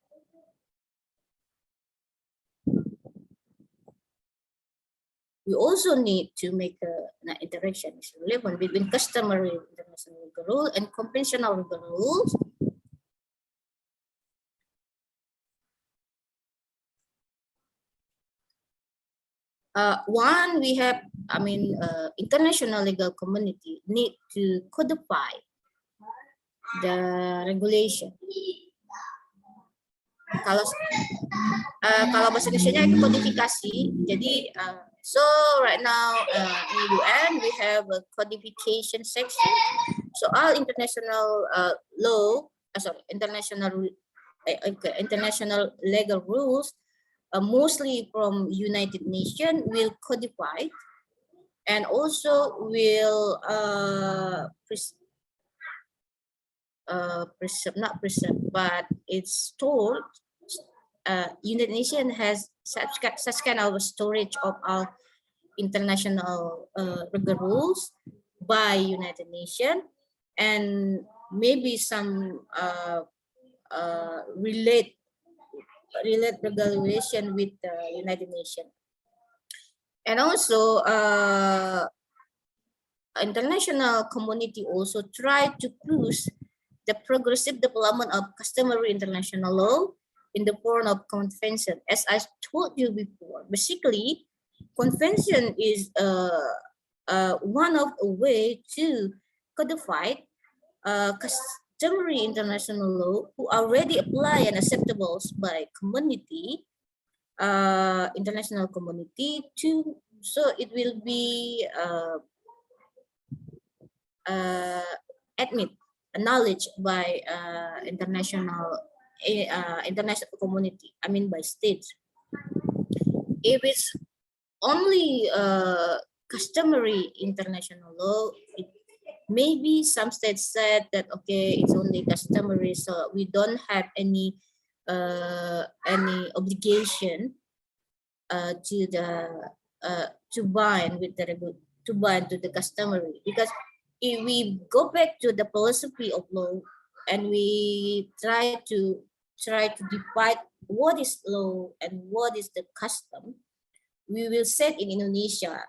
We also need to make an interaction relevant between customary international legal rule and conventional legal rules. One, we have, international legal community need to codify the regulation. Kalau bahasa Indonesia-nya itu kodifikasi. Jadi so right now in UN we have a codification section. So all international international legal rules, mostly from United Nations, will codify and also will but it's stored United Nations has such kind of storage of our international legal rules by United Nations, and maybe some relate regulation with the United Nations. And also international community also try to push the progressive development of customary international law in the form of convention. As I told you before, basically, convention is one of a way to codify customary international law who already apply and acceptable by community, international community, to so it will be admit acknowledged by international community. I mean by states. If it's only customary international law, maybe some states said that okay, it's only customary, so we don't have any obligation to the to bind with the to bind to the customary, because if we go back to the philosophy of law and we try to divide what is law and what is the custom, we will say in Indonesia,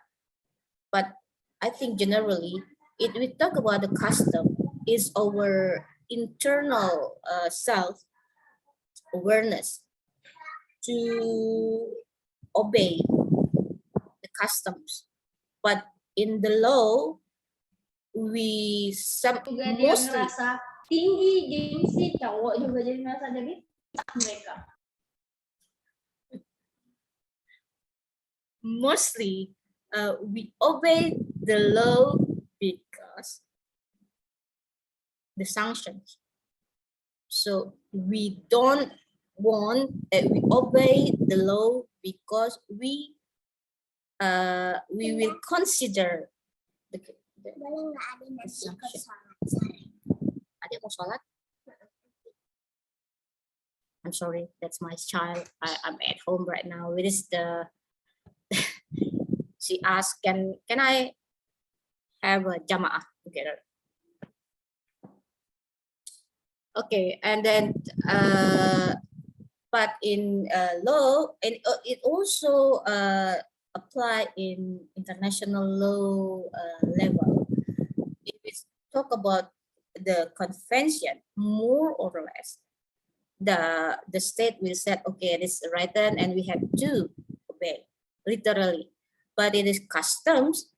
but I think generally, if we talk about the custom, is our internal self-awareness to obey the customs. But in the law, we Juga ada yang mostly ngerasa tinggi gengsi, cowok juga jadi ngerasa jadi mereka. mostly we obey the law because the sanctions. So we don't want we obey the law because we will consider the sanction. Adik mau sholat? I'm sorry, that's my child. I'm at home right now. It is the she asked, can I have a jamaah together? Okay, and then but in law, and it also apply in international law level. If we talk about the convention, more or less, the state will say, okay, this is written and we have to obey, literally. But it is customs.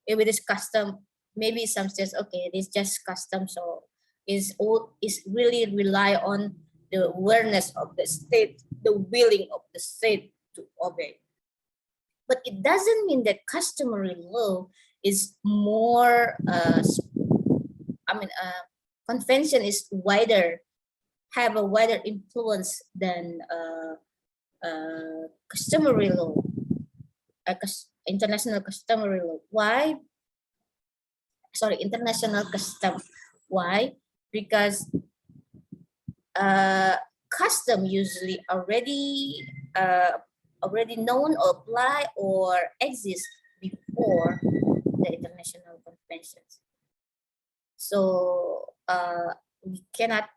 If it is custom, maybe some states, okay, it is just custom, so is really rely on the awareness of the state, the willing of the state to obey. But it doesn't mean that customary law is more, convention is wider, have a wider influence than customary law, international customary law. Why? Sorry, international custom. Why? Because custom usually already known or apply or exist before the international conventions. So we cannot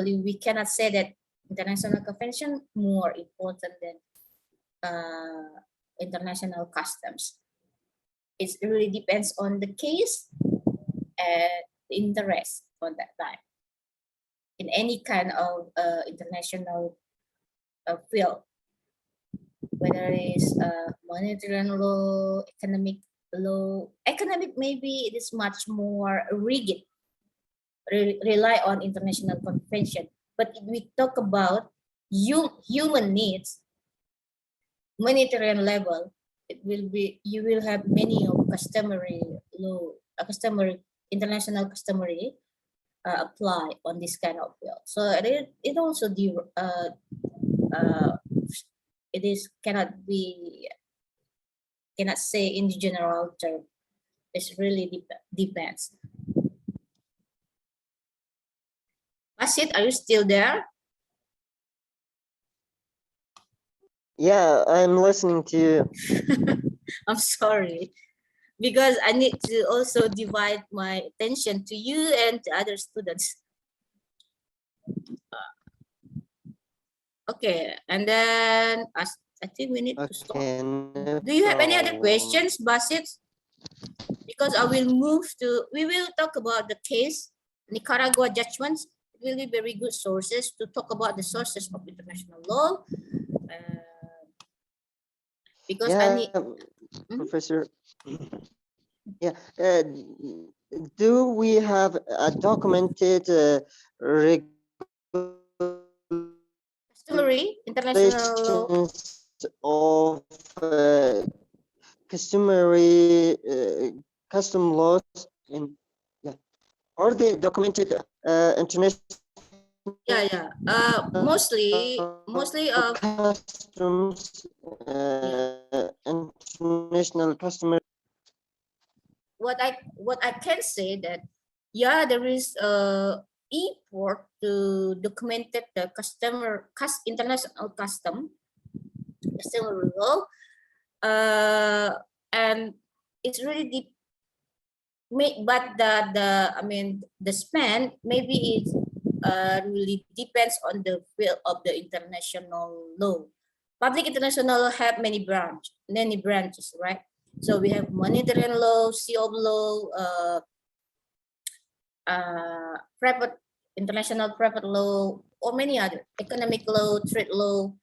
we cannot say that international convention more important than international customs. It really depends on the case and interest on that time. In any kind of international field, whether it's monetary law, economic law. Economic, maybe it is much more rigid, rely on international convention. But if we talk about human needs, humanitarian level, it will be, you will have many of customary law, international customary apply on this kind of field. So it also it is cannot say in the general term. It really depends. Asit, are you still there? Yeah, I'm listening to you. I'm sorry, because I need to also divide my attention to you and to other students. Okay, and then I think we need to stop. Okay. No Do you have any other problem. questions, Basit? Because we will talk about the case, Nicaragua judgments. It will be very good sources to talk about the sources of international law. Because I need, Professor. Yeah. Do we have a documented customary international law. regulations of customary custom laws in, yeah, are they documented international Yeah. Mostly customs international customer? what I can say that, yeah, there is a effort to document the international customer law, and it's really deep. But the span maybe it really depends on the field of the international law. Public international law have many branches, right? So we have monetary law, sea of law, international private law, or many other, economic law, trade law.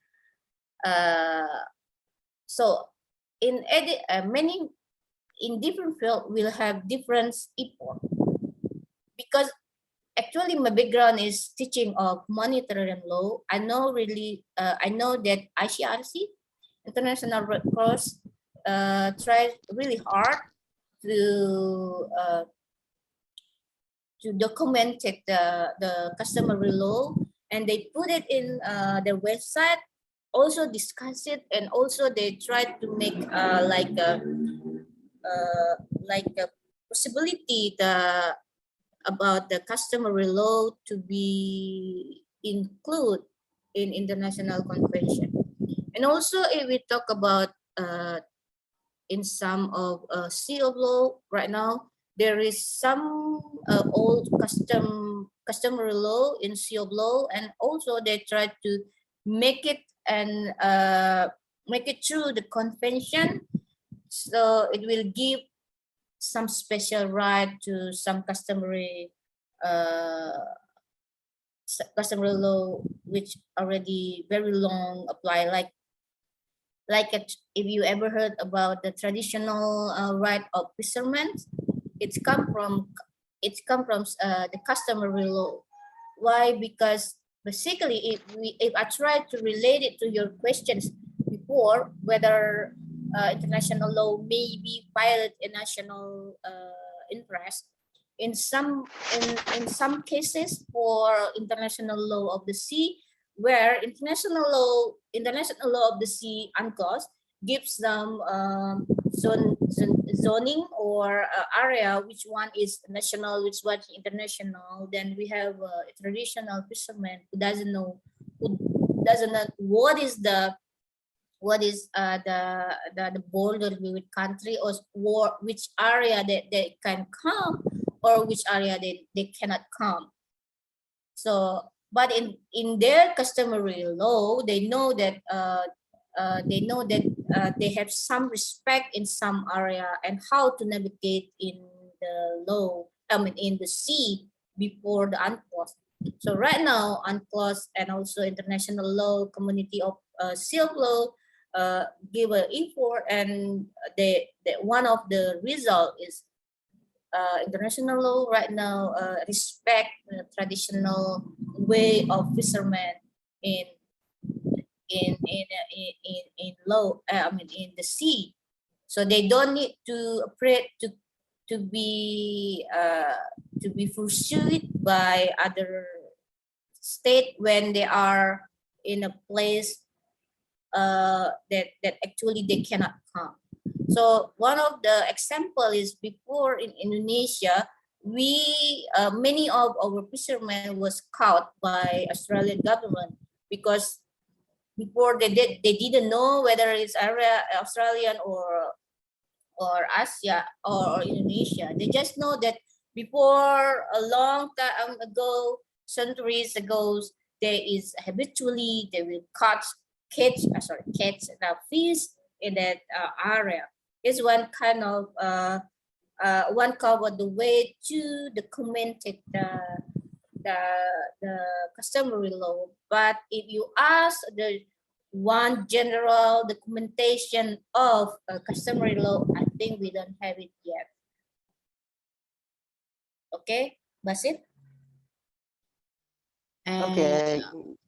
So in many in different field will have different effort, because actually my background is teaching of monetary law. I know that ICRC, International Red Cross, tries really hard to document the customary law, and they put it in their website, also discuss it, and also they try to make like a possibility about the customary law to be included in international convention. And also if we talk about in some of sea of law right now, there is some old customary law in sea of law, and also they try to make it and make it through the convention, so it will give some special right to some customary law which already very long apply, if you ever heard about the traditional right of fishermen, it's come from the customary law. Why? Because basically if I try to relate it to your questions before, whether international law may be violate a national interest, in some cases for international law of the sea, where international law of the sea, UNCLOS, gives them zoning or area, which one is national, which one is international. Then we have a traditional fisherman who doesn't know what is the border with country, or which area they can come, or which area they cannot come. So, but in their customary law, they know that they have some respect in some area and how to navigate in the law. In the sea before the UNCLOS. So right now, UNCLOS and also international law, community of sea of law, give an effort, and one of the result is international law right now respect the traditional way of fishermen in law. In the sea, so they don't need to afraid to be pursued by other state when they are in a place that actually they cannot come. So one of the example is before in Indonesia, many of our fishermen was caught by Australian government because before they didn't know whether it's Australian or Asia or Indonesia. They just know that before a long time ago, centuries ago, there is habitually they will catch fish in that area. It's one kind of the way to document the customary law. But if you ask the one general documentation of customary law, I think we don't have it yet. Okay, Basit? Okay,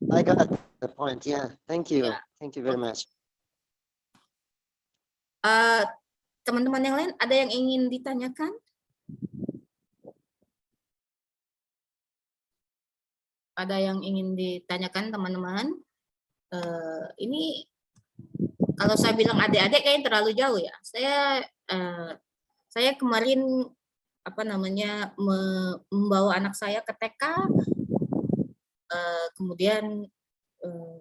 I got the point. Yeah, thank you. Yeah. Thank you very much. Teman-teman yang lain ada yang ingin ditanyakan? Ada yang ingin ditanyakan teman-teman? Ini kalau saya bilang adik-adik kayaknya terlalu jauh ya. Saya kemarin membawa anak saya ke TK, kemudian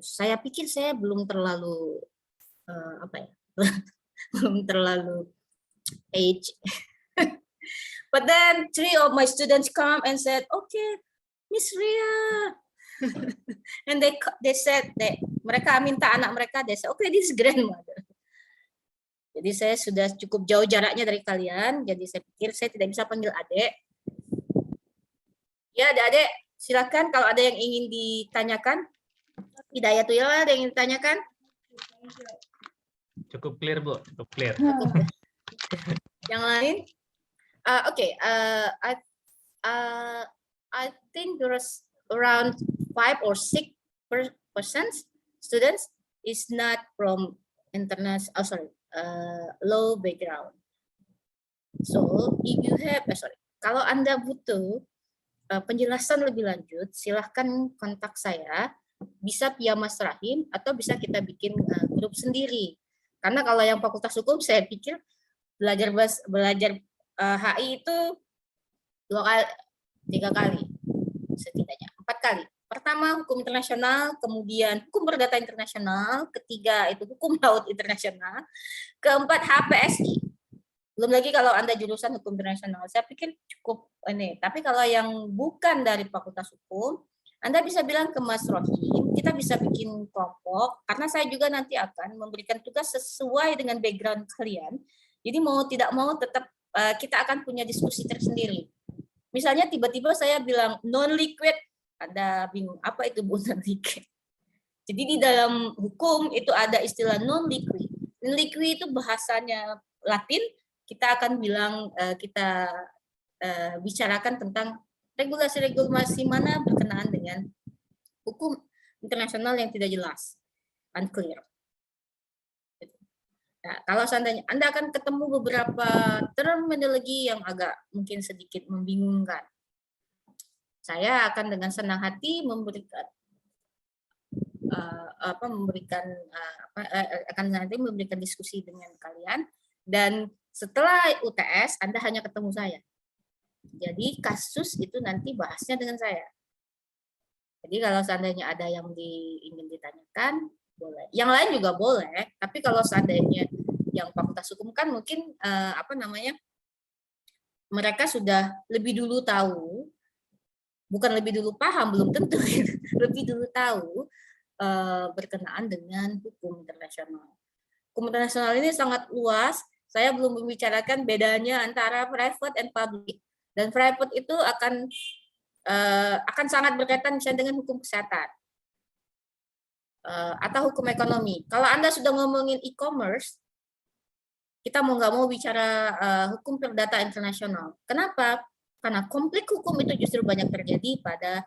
saya pikir saya belum terlalu belum terlalu age. But then 3 of my students come and said, "Okay, Miss Ria." And they said that mereka minta anak mereka, they said, "Okay, this is grandmother." Jadi saya sudah cukup jauh jaraknya dari kalian, jadi saya pikir saya tidak bisa panggil adik. Ya, adik-adik, silakan kalau ada yang ingin ditanyakan. Hidayatullah, ada yang ingin ditanyakan? Cukup clear, Bu. Cukup clear. Yang lain? Okay, I think there's around 5 or 6% students is not from low background. So if you have, kalau Anda butuh penjelasan lebih lanjut, silahkan kontak saya, bisa via Mas Rahim atau bisa kita bikin grup sendiri. Karena kalau yang Fakultas Hukum saya pikir belajar HI itu 2 kali, 3 kali, setidaknya 4 kali. Pertama hukum internasional, kemudian hukum perdata internasional, ketiga itu hukum laut internasional, keempat HPSI. Belum lagi kalau Anda jurusan hukum internasional, saya pikir cukup ini. Tapi kalau yang bukan dari Fakultas Hukum, Anda bisa bilang ke Mas Rohim, kita bisa bikin kelompok, karena saya juga nanti akan memberikan tugas sesuai dengan background kalian. Jadi mau tidak mau tetap kita akan punya diskusi tersendiri. Misalnya tiba-tiba saya bilang non-liquid, Anda bingung, apa itu Bu non-liquid? Jadi di dalam hukum itu ada istilah non-liquid. Non-liquid itu bahasanya Latin, kita akan bilang, kita bicarakan tentang regulasi-regulasi mana berkenaan dengan hukum internasional yang tidak jelas, unclear. Nah, kalau seandainya Anda akan ketemu beberapa terminologi yang agak mungkin sedikit membingungkan, saya akan dengan senang hati memberikan diskusi dengan kalian, dan setelah UTS Anda hanya ketemu saya. Jadi kasus itu nanti bahasnya dengan saya. Jadi kalau seandainya ada yang ingin ditanyakan, boleh. Yang lain juga boleh, tapi kalau seandainya yang Fakultas Hukum kan mungkin mereka sudah lebih dulu tahu, bukan lebih dulu paham, belum tentu, lebih dulu tahu berkenaan dengan hukum internasional. Hukum internasional ini sangat luas. Saya belum membicarakan bedanya antara private and public. Dan private itu akan sangat berkaitan misalnya dengan hukum kesehatan atau hukum ekonomi. Kalau Anda sudah ngomongin e-commerce, kita mau nggak mau bicara hukum perdata internasional. Kenapa? Karena konflik hukum itu justru banyak terjadi pada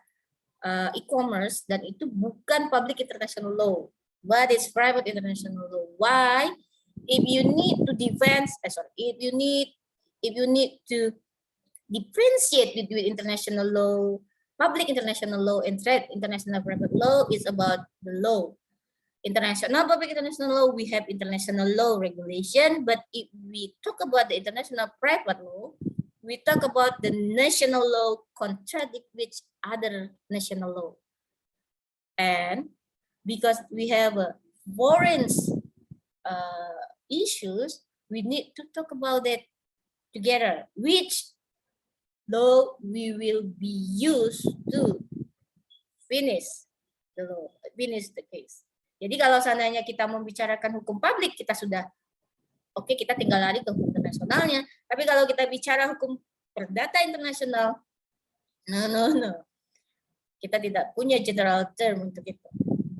e-commerce, dan itu bukan public international law, but it's private international law. Why? If you need to differentiate between international law, public international law, and trade international private law, is about the law. International public international law, we have international law regulation, but if we talk about the international private law, we talk about the national law contradict with other national law. And because we have foreign issues, we need to talk about it together. Which law we will be used to finish the law, finish the case. Jadi kalau seandainya kita membicarakan hukum publik, kita sudah oke, kita tinggal lari ke hukum internasionalnya. Tapi kalau kita bicara hukum perdata internasional, no. Kita tidak punya general term untuk itu.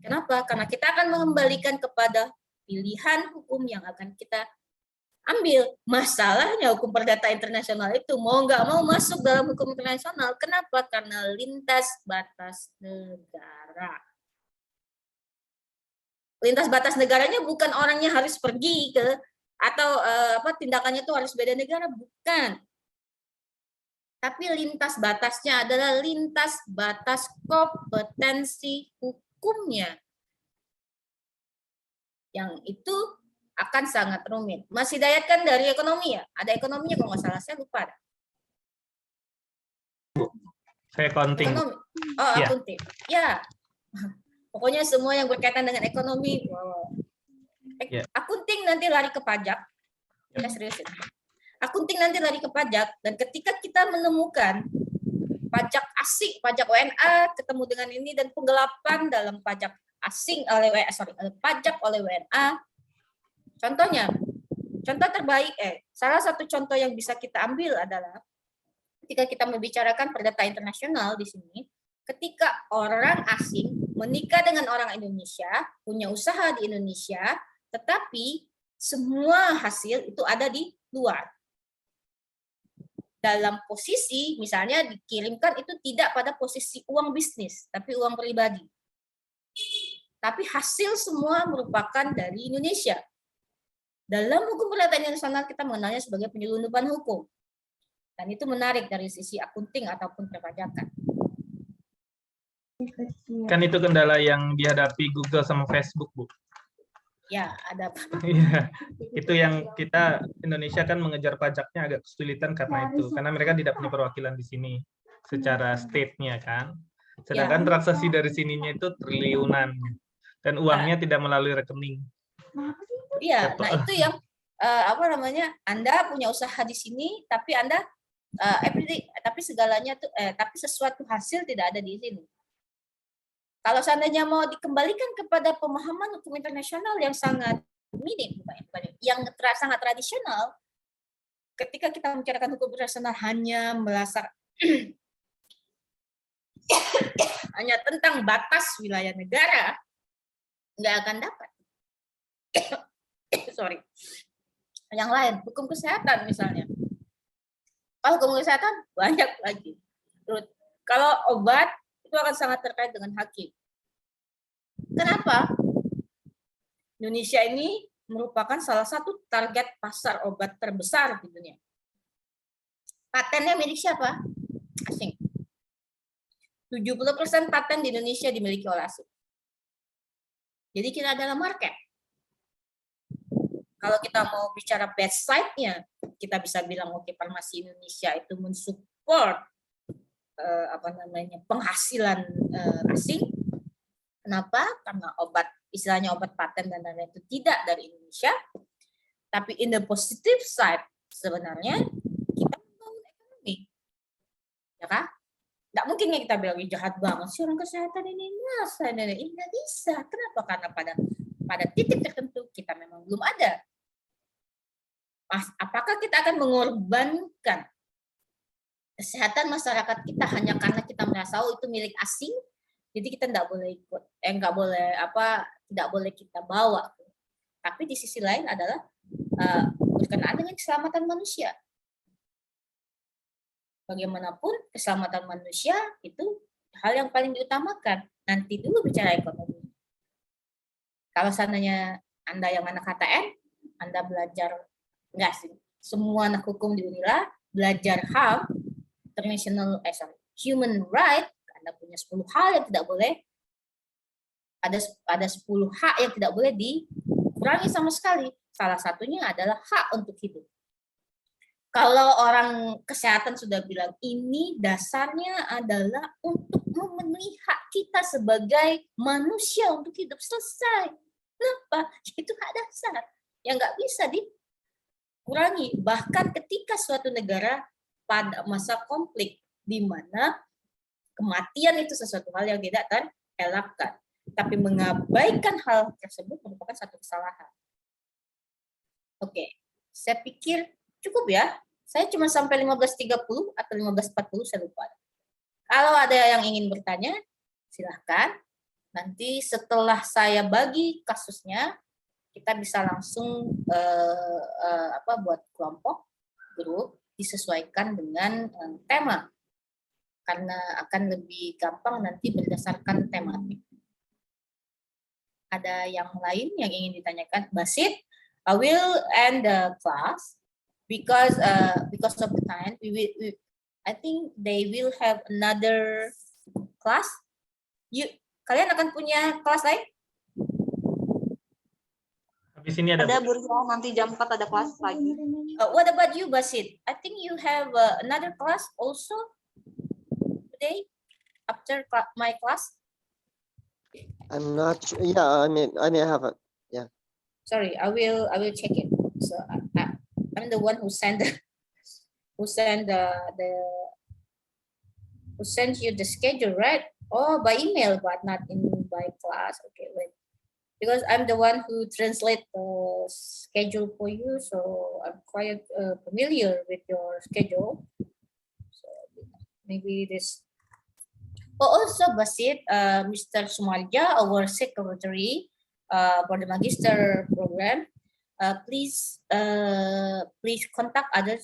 Kenapa? Karena kita akan mengembalikan kepada pilihan hukum yang akan kita ambil. Masalahnya hukum perdata internasional itu mau nggak mau masuk dalam hukum internasional. Kenapa? Karena lintas batas negara. Lintas batas negaranya bukan orangnya harus pergi ke atau tindakannya itu harus beda negara, bukan. Tapi lintas batasnya adalah lintas batas kompetensi hukumnya. Yang itu akan sangat rumit. Mas Hidayat kan dari ekonomi ya? Ada ekonominya kalau nggak salah, saya lupa. Saya counting. Ekonomi. Oh, Ya. akunting. Ya. Pokoknya semua yang berkaitan dengan ekonomi. Wow. Ya. Akunting nanti lari ke pajak. Kita seriusin. Akunting nanti lari ke pajak, dan ketika kita menemukan pajak asing, pajak WNA ketemu dengan ini dan penggelapan dalam pajak asing pajak oleh WNA. Contohnya, contoh terbaik salah satu contoh yang bisa kita ambil adalah ketika kita membicarakan perdata internasional di sini, ketika orang asing menikah dengan orang Indonesia, punya usaha di Indonesia, tetapi semua hasil itu ada di luar. Dalam posisi, misalnya dikirimkan itu tidak pada posisi uang bisnis, tapi uang pribadi. Tapi hasil semua merupakan dari Indonesia. Dalam hukum perdata internasional kita mengenalnya sebagai penyelundupan hukum. Dan itu menarik dari sisi akunting ataupun perpajakan. Kan itu kendala yang dihadapi Google sama Facebook, Bu. Ya, ada. Iya, itu yang kita Indonesia kan mengejar pajaknya agak kesulitan karena itu, karena mereka tidak punya perwakilan di sini secara state-nya kan. Sedangkan transaksi dari sininya itu triliunan dan uangnya tidak melalui rekening. Iya, nah itu yang Anda punya usaha di sini, tapi Anda tapi segalanya tuh tapi sesuatu hasil tidak ada di sini. Kalau seandainya mau dikembalikan kepada pemahaman hukum internasional yang sangat minim, yang sangat tradisional, ketika kita membicarakan hukum internasional hanya hanya tentang batas wilayah negara, nggak akan dapat. Sorry. Yang lain, hukum kesehatan misalnya. Kalau hukum kesehatan banyak lagi. Kalau obat itu akan sangat terkait dengan hakim. Kenapa? Indonesia ini merupakan salah satu target pasar obat terbesar di dunia. Patennya milik siapa? Asing. 70% paten di Indonesia dimiliki oleh asing. Jadi kita adalah market. Kalau kita mau bicara bad side-nya, kita bisa bilang oke, farmasi Indonesia itu mensupport penghasilan asing. Kenapa? Karena istilahnya obat paten dan lain-lain itu tidak dari Indonesia. Tapi in the positive side sebenarnya kita membangun ekonomi, ya kan? Nggak mungkin ya kita bilang jahat banget sih orang kesehatan ini, masa ini nggak bisa. Kenapa? Karena pada titik tertentu kita memang belum ada. Apakah kita akan mengorbankan kesehatan masyarakat kita hanya karena kita merasa itu milik asing, jadi kita tidak boleh ikut, tidak boleh kita bawa. Tapi di sisi lain adalah berkenaan dengan keselamatan manusia. Bagaimanapun keselamatan manusia itu hal yang paling diutamakan. Nanti dulu bicara ekonomi. Kalau seandainya Anda yang anak HTN, Anda belajar enggak sih? Semua anak hukum di Unila belajar HAM, human right, Anda punya 10 hal yang tidak boleh, ada 10 hak yang tidak boleh dikurangi sama sekali. Salah satunya adalah hak untuk hidup. Kalau orang kesehatan sudah bilang ini dasarnya adalah untuk memenuhi hak kita sebagai manusia untuk hidup, selesai. Kenapa? Itu hak dasar yang nggak bisa dikurangi. Bahkan ketika suatu negara pada masa konflik di mana kematian itu sesuatu hal yang tidak terelakkan, tapi mengabaikan hal tersebut merupakan satu kesalahan. Oke, saya pikir cukup ya. Saya cuma sampai 15.30 atau 15.40, saya lupa. Kalau ada yang ingin bertanya, silahkan. Nanti setelah saya bagi kasusnya, kita bisa langsung buat kelompok, grup, disesuaikan dengan tema. Karena akan lebih gampang nanti berdasarkan tematik. Ada yang lain yang ingin ditanyakan? Basit, I will end the class. Because of the time, I think they will have another class. Kalian akan punya kelas lain? Habis ini ada. Ada Bursa, nanti jam 4 ada kelas lagi. What about you, Basit? I think you have another class also today after my class. I'm not sure. Yeah, I may have a. Yeah. Sorry, I will check it. So I'm the one who sent you the schedule, right? Oh, by email, but not by class. Okay, wait. Because I'm the one who translate the schedule for you, so I'm quite familiar with your schedule. So maybe this. Oh, also Basit, Mr. Sumarja, our secretary for the Magister program. Please contact other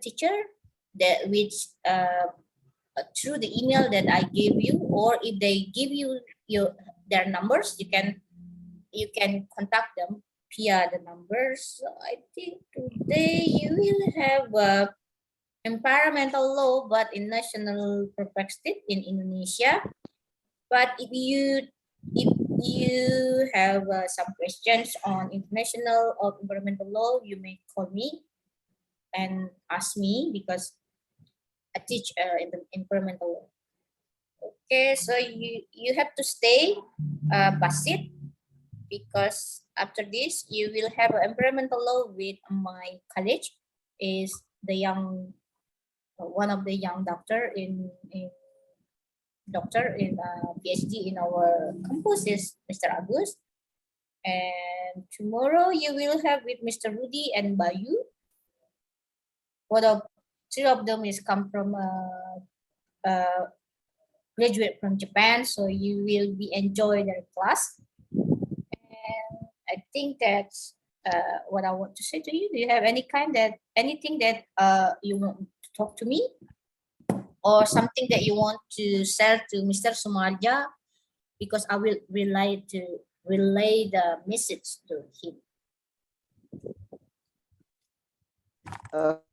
teacher that through the email that I gave you, or if they give you their numbers, you can contact them via the numbers. I think today you will have environmental law, but in national perspective in Indonesia. But if you have some questions on international or environmental law, you may call me and ask me, because I teach in the environmental law. Okay, so you have to stay, Basit, because after this you will have environmental law with my college. Is the one of the young doctor in PhD in our campus is Mr. Agus. And tomorrow you will have with Mr. Rudy and Bayu. Three of them is come from graduate from Japan, so you will be enjoy their class. And I think that's what I want to say to you. Do you have anything that you want to talk to me? Or something that you want to share to Mr. Sumarja, because I will relay the message to him.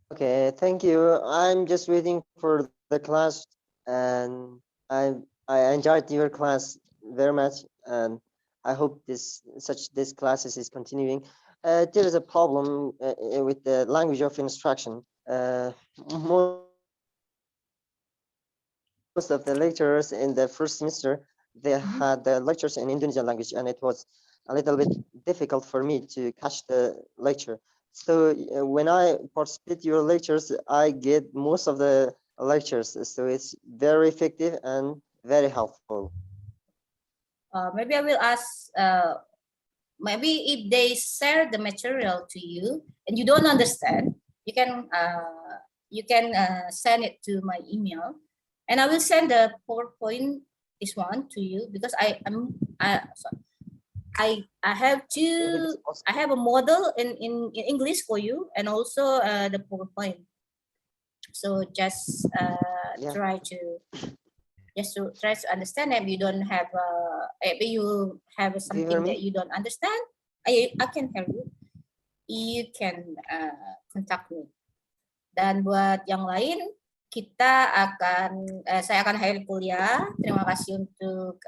Okay, thank you. I'm just waiting for the class, and I enjoyed your class very much, and I hope this classes is continuing. There is a problem with the language of instruction. Most of the lecturers in the first semester, they had the lectures in Indonesian language, and it was a little bit difficult for me to catch the lecture. So when I participate your lectures, I get most of the lectures. So it's very effective and very helpful. Maybe I will ask, maybe if they share the material to you and you don't understand, you can send it to my email. And I will send the PowerPoint, this one, to you, because I have a model in English for you, and also the PowerPoint. So just try to understand. If you don't have, if you have something that you don't understand, I can help you. You can contact me. Dan buat yang lain, saya akan akhiri kuliah. Terima kasih untuk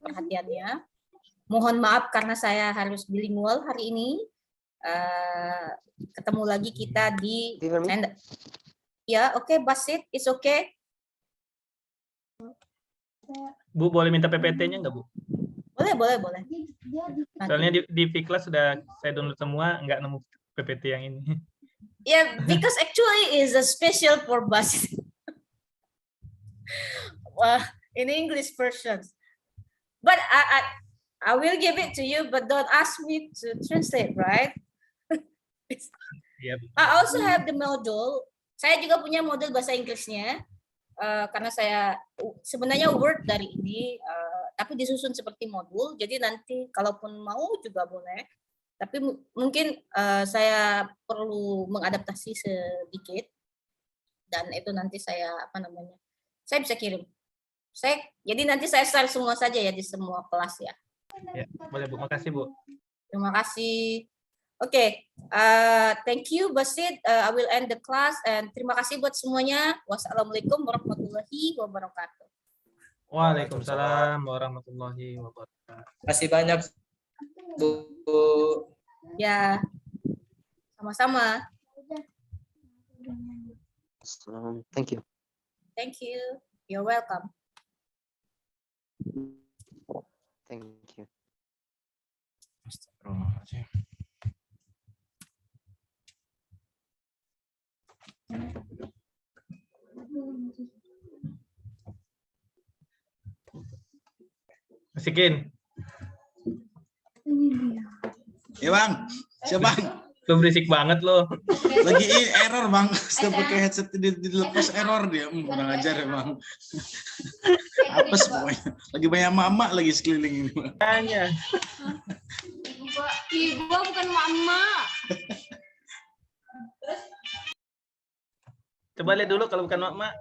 perhatiannya. Mohon maaf karena saya harus bilingual hari ini. ketemu lagi kita di Do you hear me? ya, oke, Basit, it's okay. Bu, boleh minta PPT-nya nggak, Bu? Boleh. Soalnya di Viklas sudah saya download semua, nggak nemu PPT yang ini. Yeah, because actually is a special for Basit. Well, in English version. But I will give it to you, but don't ask me to translate, right? Iya, Bu. I also have the module. Saya juga punya modul bahasa Inggrisnya. Karena saya sebenarnya Word dari ini, tapi disusun seperti modul. Jadi nanti kalaupun mau juga boleh. Tapi mungkin saya perlu mengadaptasi sedikit. Dan itu nanti saya saya bisa kirim. Jadi nanti saya share semua saja ya di semua kelas ya. Ya, boleh, Bu. Makasih, Bu. Terima kasih. Oke, thank you Basit. I will end the class and terima kasih buat semuanya. Wassalamualaikum warahmatullahi wabarakatuh. Waalaikumsalam warahmatullahi wabarakatuh. Kasih banyak, Bu. Ya, sama-sama. Thank you. Thank you. You're welcome. Thank you. Masikin. Ya Bang, siapa Bang? Lu berisik banget lo. Lagi error Bang, sudah pakai headset dilepas error dia. Kurang ajar ya Bang. Apes pokoknya. Lagi banyak mama lagi sekeliling ini Bang. Tanya. Ibu bukan mama. Coba lihat dulu kalau bukan mak.